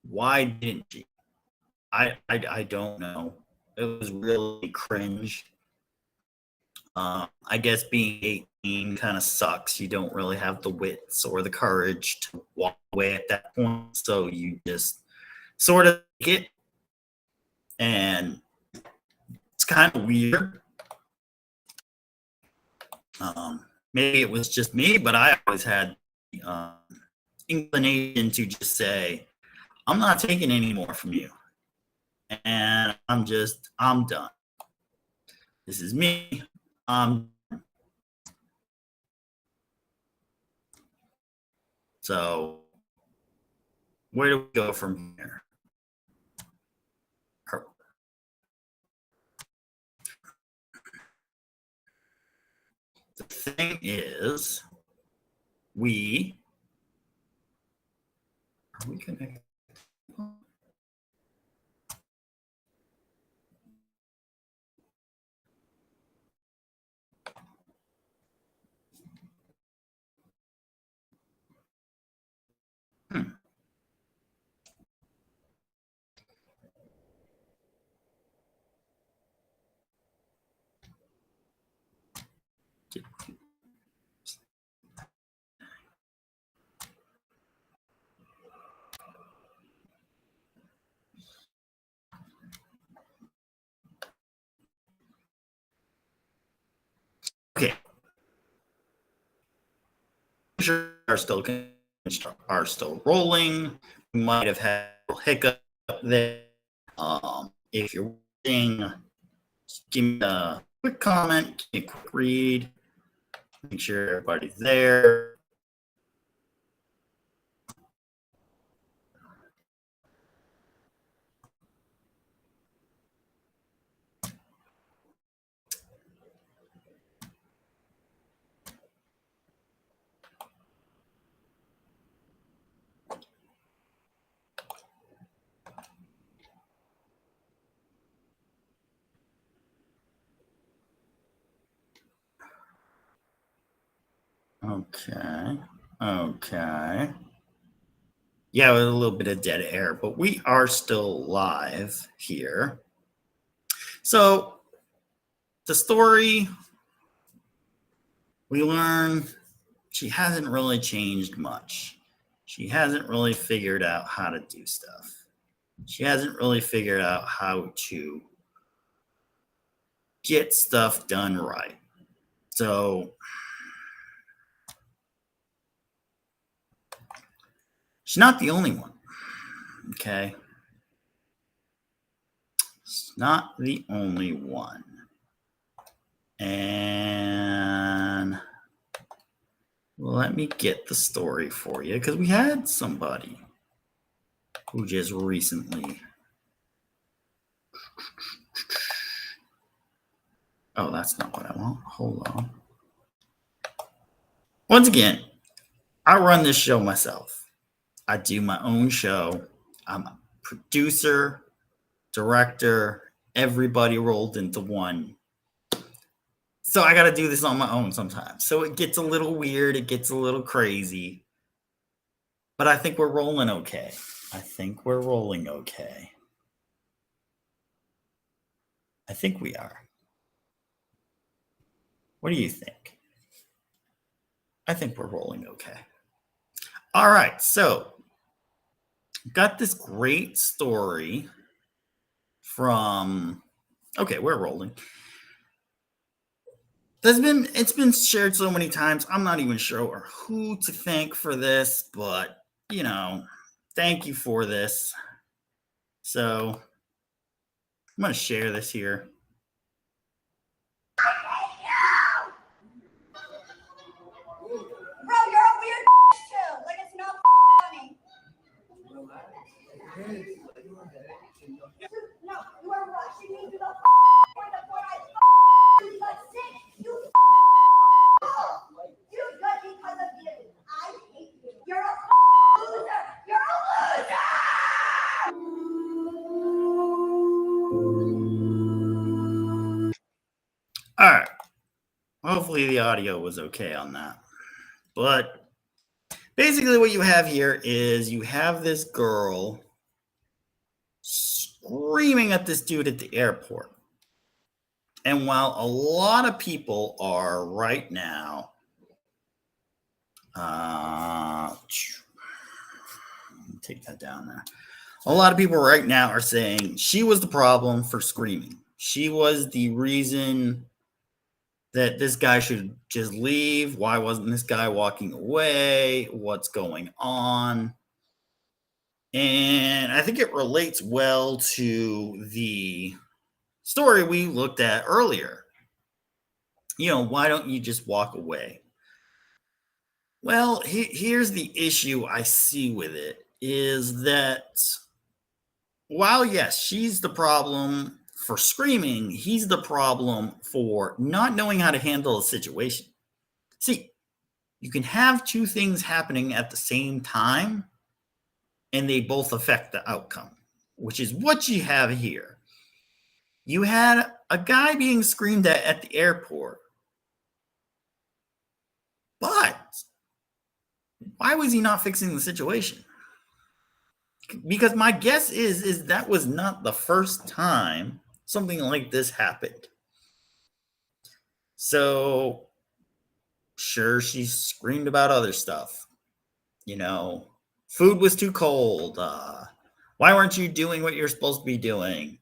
why didn't she? I don't know. It was really cringe. I guess being 18 kind of sucks. You don't really have the wits or the courage to walk away at that point. So you just sort of get, and it's kind of weird. Maybe it was just me, but I always had inclination to just say, I'm not taking any more from you. And I'm done. This is me. So where do we go from here? The thing is, are we connected? Hmm. Okay. Are still rolling. We might have had a hiccup there. If you're watching, give me a quick comment, give me a quick read, make sure everybody's there. Okay. Okay. Yeah, with a little bit of dead air, but we are still live here. So the story we learn, she hasn't really changed much. She hasn't really figured out how to do stuff. She hasn't really figured out how to get stuff done right. So she's not the only one. Okay. She's not the only one. And let me get the story for you because we had somebody who just recently. Oh, that's not what I want. Hold on. Once again, I run this show myself. I do my own show. I'm a producer, director, everybody rolled into one. So I got to do this on my own sometimes. So it gets a little weird, it gets a little crazy. But I think we're rolling okay. I think we're rolling okay. I think we are. What do you think? I think we're rolling okay. All right, so got this great story from. Okay, we're rolling. It's been shared so many times. I'm not even sure who to thank for this, but thank you for this. So I'm gonna share this here. Bro, you're a weird too. Like it's not funny. No, you are rushing me to the point of what I got sick. You good because of you. I hate you. You're a loser. You're a loser. All right. Hopefully the audio was okay on that. But basically what you have here is you have this girl screaming at this dude at the airport. And while a lot of people are right now, take that down there. A lot of people right now are saying she was the problem for screaming. She was the reason that this guy should just leave. Why wasn't this guy walking away? What's going on? And I think it relates well to the story we looked at earlier. Why don't you just walk away? Well, here's the issue I see with it is that while, yes, she's the problem for screaming, he's the problem for not knowing how to handle a situation. See, you can have two things happening at the same time, and they both affect the outcome, which is what you have here. You had a guy being screamed at the airport, but why was he not fixing the situation? Because my guess is that was not the first time something like this happened. So, sure, she screamed about other stuff. Food was too cold. Why weren't you doing what you're supposed to be doing?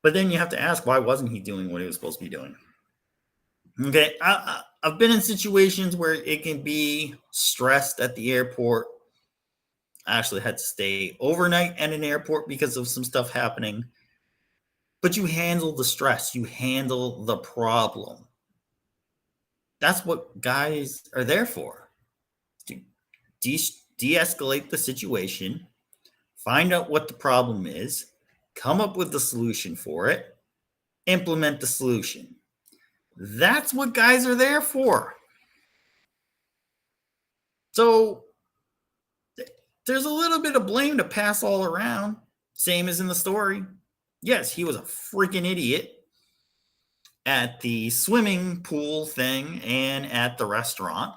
But then you have to ask, why wasn't he doing what he was supposed to be doing? Okay, I've been in situations where it can be stressed at the airport. I actually had to stay overnight at an airport because of some stuff happening. But you handle the stress, you handle the problem. That's what guys are there for, to de-escalate the situation, find out what the problem is, come up with the solution for it, implement the solution. That's what guys are there for. So there's a little bit of blame to pass all around, same as in the story. Yes, he was a freaking idiot at the swimming pool thing and at the restaurant.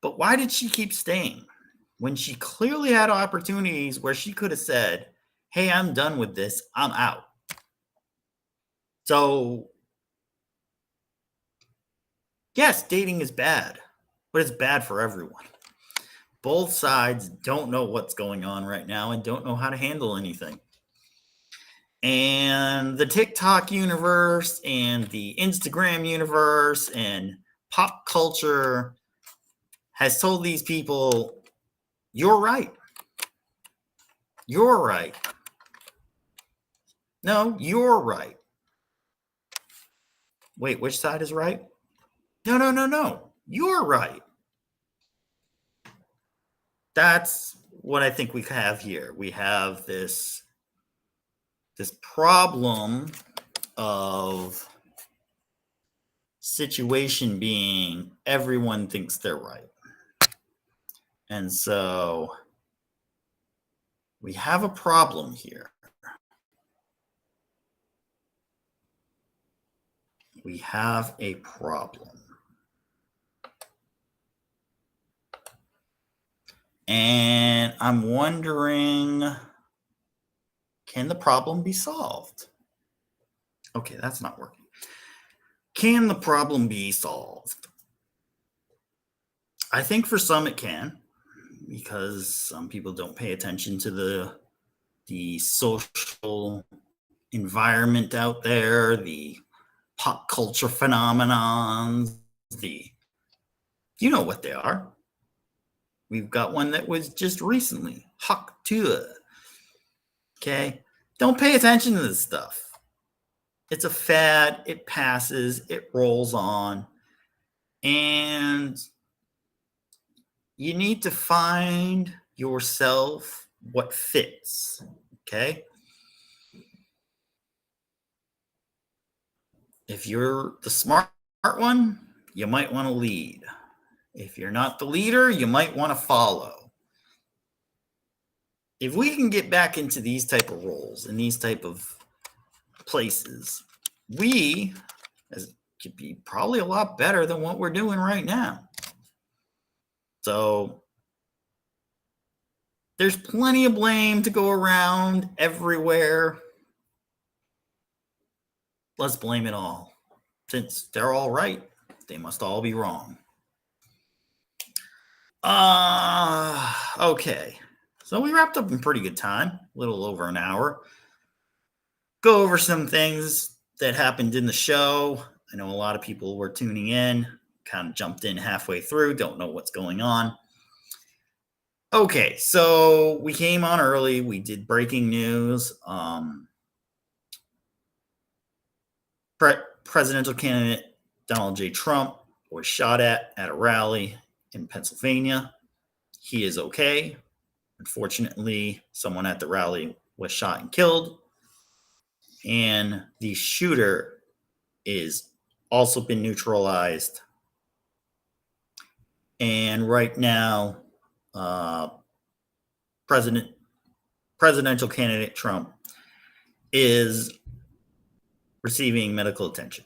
But why did she keep staying when she clearly had opportunities where she could have said, hey, I'm done with this, I'm out? So, yes, dating is bad, but it's bad for everyone. Both sides don't know what's going on right now and don't know how to handle anything. And the TikTok universe and the Instagram universe and pop culture has told these people, you're right. You're right. No, you're right. Wait, which side is right? No. You're right. That's what I think we have here. We have this problem of Situation being everyone thinks they're right. And so we have a problem here. We have a problem. And I'm wondering, can the problem be solved? Okay, that's not working. Can the problem be solved? I think for some it can, because some people don't pay attention to the social environment out there, the pop culture phenomenons, you know what they are. We've got one that was just recently, Hawk Tua. Okay, don't pay attention to this stuff. It's a fad, it passes, it rolls on, and you need to find yourself what fits. Okay, if you're the smart one, you might want to lead. If you're not the leader, you might want to follow. If we can get back into these type of roles and these type of places, we could be probably a lot better than what we're doing right now. So there's plenty of blame to go around everywhere. Let's blame it all. Since they're all right, they must all be wrong. Okay. So we wrapped up in pretty good time, a little over an hour. Go over some things that happened in the show. I know a lot of people were tuning in, kind of jumped in halfway through, don't know what's going on. Okay, so we came on early. We did breaking news. Presidential candidate Donald J. Trump was shot at a rally in Pennsylvania. He is okay. Unfortunately, someone at the rally was shot and killed. And the shooter is also been neutralized. And right now, presidential candidate Trump is receiving medical attention.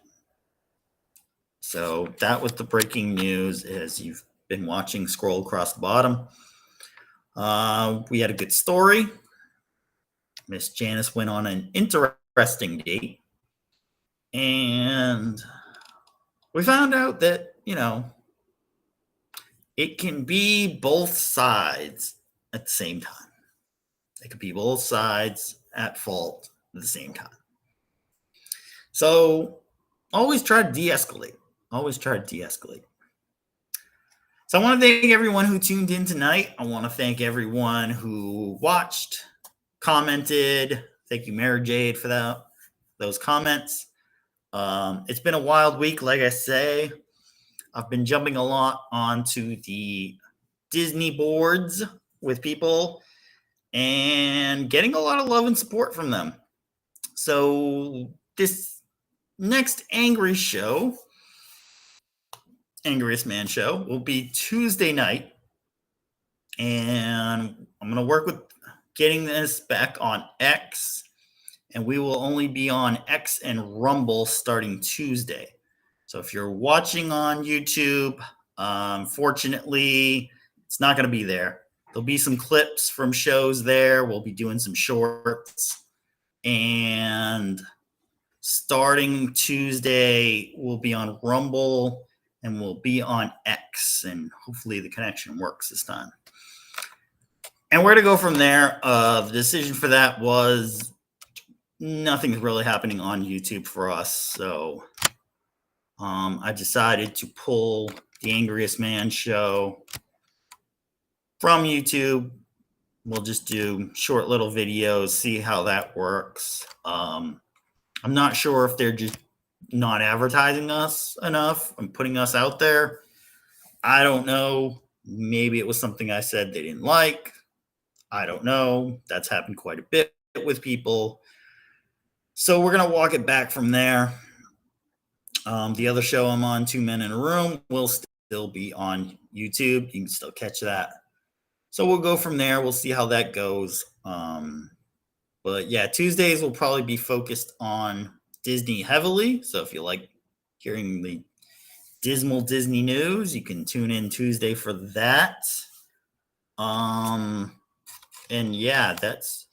So that was the breaking news as you've been watching scroll across the bottom. We had a good story. Miss Janice went on an interesting date. And we found out that, it can be both sides at the same time. It could be both sides at fault at the same time. So always try to de-escalate. Always try to de-escalate. So I want to thank everyone who tuned in tonight. I want to thank everyone who watched, commented. Thank you, Mary Jade, for those comments. It's been a wild week, like I say. I've been jumping a lot onto the Disney boards with people and getting a lot of love and support from them. So this next Angriest Man show will be Tuesday night. And I'm going to work with getting this back on X. And we will only be on X and Rumble starting Tuesday. So if you're watching on YouTube, fortunately, it's not going to be there. There'll be some clips from shows there. We'll be doing some shorts. And starting Tuesday, we'll be on Rumble and we'll be on X. And hopefully the connection works this time. And where to go from there, the decision for that was nothing's really happening on YouTube for us. So I decided to pull the Angriest Man show from YouTube. We'll just do short little videos, see how that works. I'm not sure if they're just not advertising us enough and putting us out there. I don't know. Maybe it was something I said they didn't like. I don't know. That's happened quite a bit with people. So we're going to walk it back from there. The other show I'm on, Two Men in a Room, will still be on YouTube. You can still catch that. So we'll go from there. We'll see how that goes. But yeah, Tuesdays will probably be focused on Disney heavily. So if you like hearing the dismal Disney news, you can tune in Tuesday for that. And yeah, that's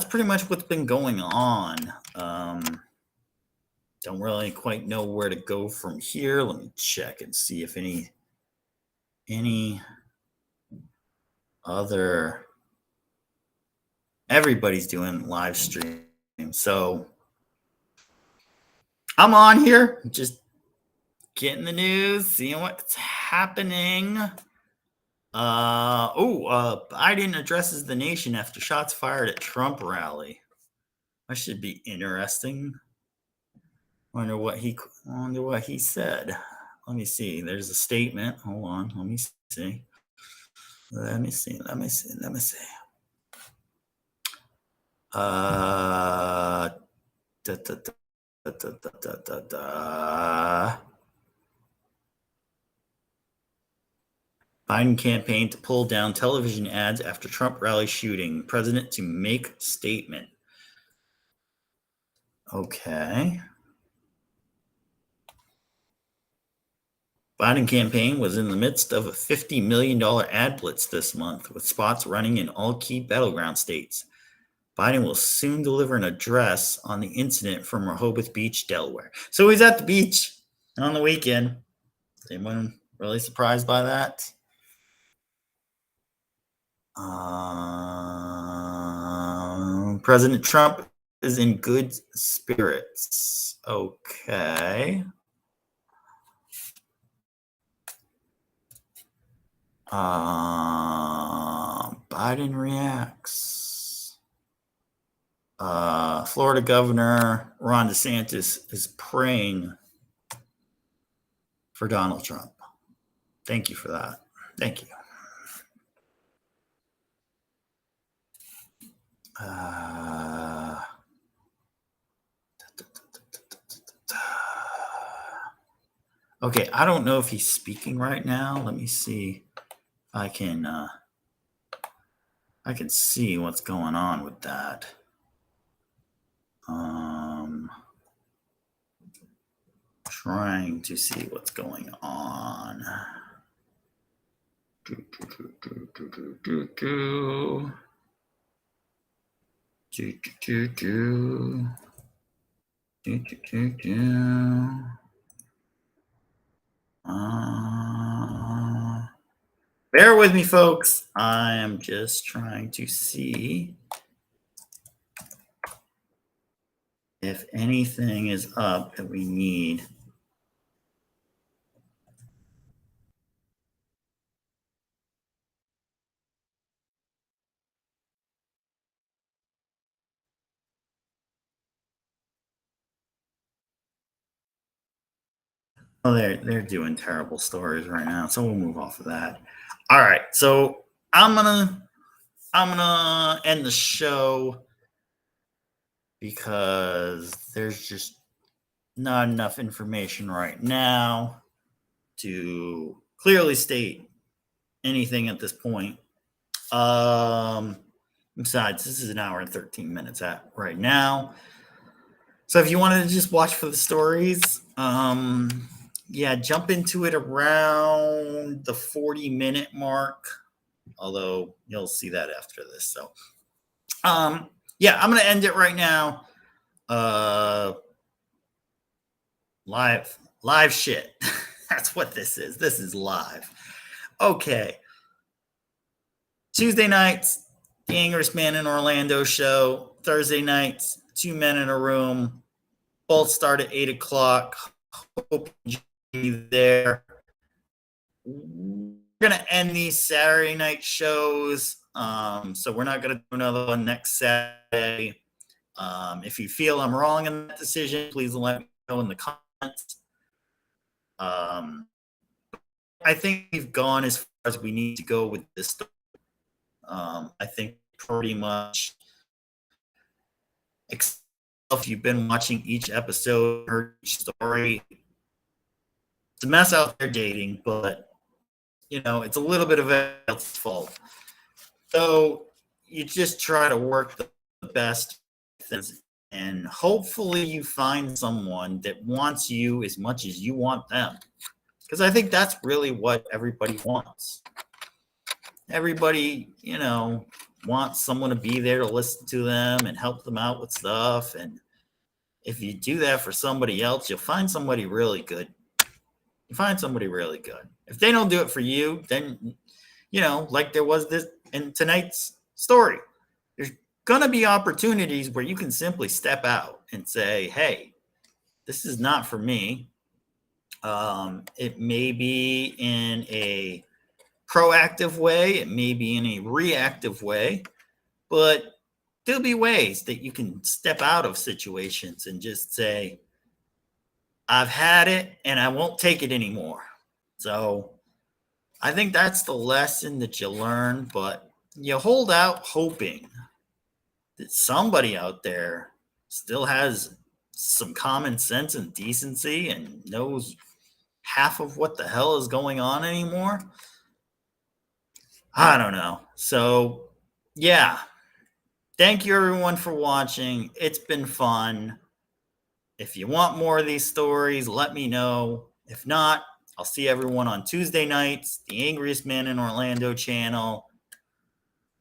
pretty much what's been going on. Don't really quite know where to go from here. Let me check and see if any other everybody's doing live stream. So I'm on here, just getting the news, seeing what's happening. Biden addresses the nation after shots fired at Trump rally. That should be interesting. Wonder what he said. Let me see. There's a statement. Hold on. Let me see. Da, da, da, da, da, da, da, da. Biden campaign to pull down television ads after Trump rally shooting. President to make statement. Okay. Biden campaign was in the midst of a $50 million ad blitz this month, with spots running in all key battleground states. Biden will soon deliver an address on the incident from Rehoboth Beach, Delaware. So he's at the beach on the weekend. Is anyone really surprised by that? President Trump is in good spirits. Okay. Biden reacts. Florida Governor Ron DeSantis is praying for Donald Trump. Thank you for that. Thank you. Okay, I don't know if he's speaking right now. Let me see if I can see what's going on with that. Trying to see what's going on. Bear with me, folks. I am just trying to see if anything is up that we need. Oh, they're doing terrible stories right now, so we'll move off of that. All right, so I'm gonna end the show because there's just not enough information right now to clearly state anything at this point. Besides, this is an hour and 13 minutes at right now. So if you wanted to just watch for the stories, jump into it around the 40-minute mark. Although you'll see that after this. So, I'm going to end it right now. Live shit. That's what this is. This is live. Okay. Tuesday nights, the Angriest Man in Orlando show. Thursday nights, Two Men in a Room. Both start at 8 o'clock. Hope you be there. We're going to end these Saturday night shows. So we're not going to do another one next Saturday. If you feel I'm wrong in that decision, please let me know in the comments. I think we've gone as far as we need to go with this story. I think pretty much if you've been watching each episode, heard each story. It's a mess out there dating, but it's a little bit of everyone's fault. So you just try to work the best things, and hopefully you find someone that wants you as much as you want them. Because I think that's really what everybody wants. Everybody, wants someone to be there to listen to them and help them out with stuff. And if you do that for somebody else, you'll find somebody really good. You find somebody really good. If they don't do it for you, then, like there was this in tonight's story, there's going to be opportunities where you can simply step out and say, hey, this is not for me. It may be in a proactive way, it may be in a reactive way, but there'll be ways that you can step out of situations and just say, I've had it and I won't take it anymore. So I think that's the lesson that you learn, but you hold out hoping that somebody out there still has some common sense and decency and knows half of what the hell is going on anymore. I don't know. So, yeah. Thank you, everyone, for watching. It's been fun. If you want more of these stories, let me know. If not, I'll see everyone on Tuesday nights, the Angriest Man in Orlando channel.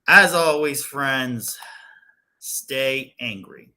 As always, friends, stay angry.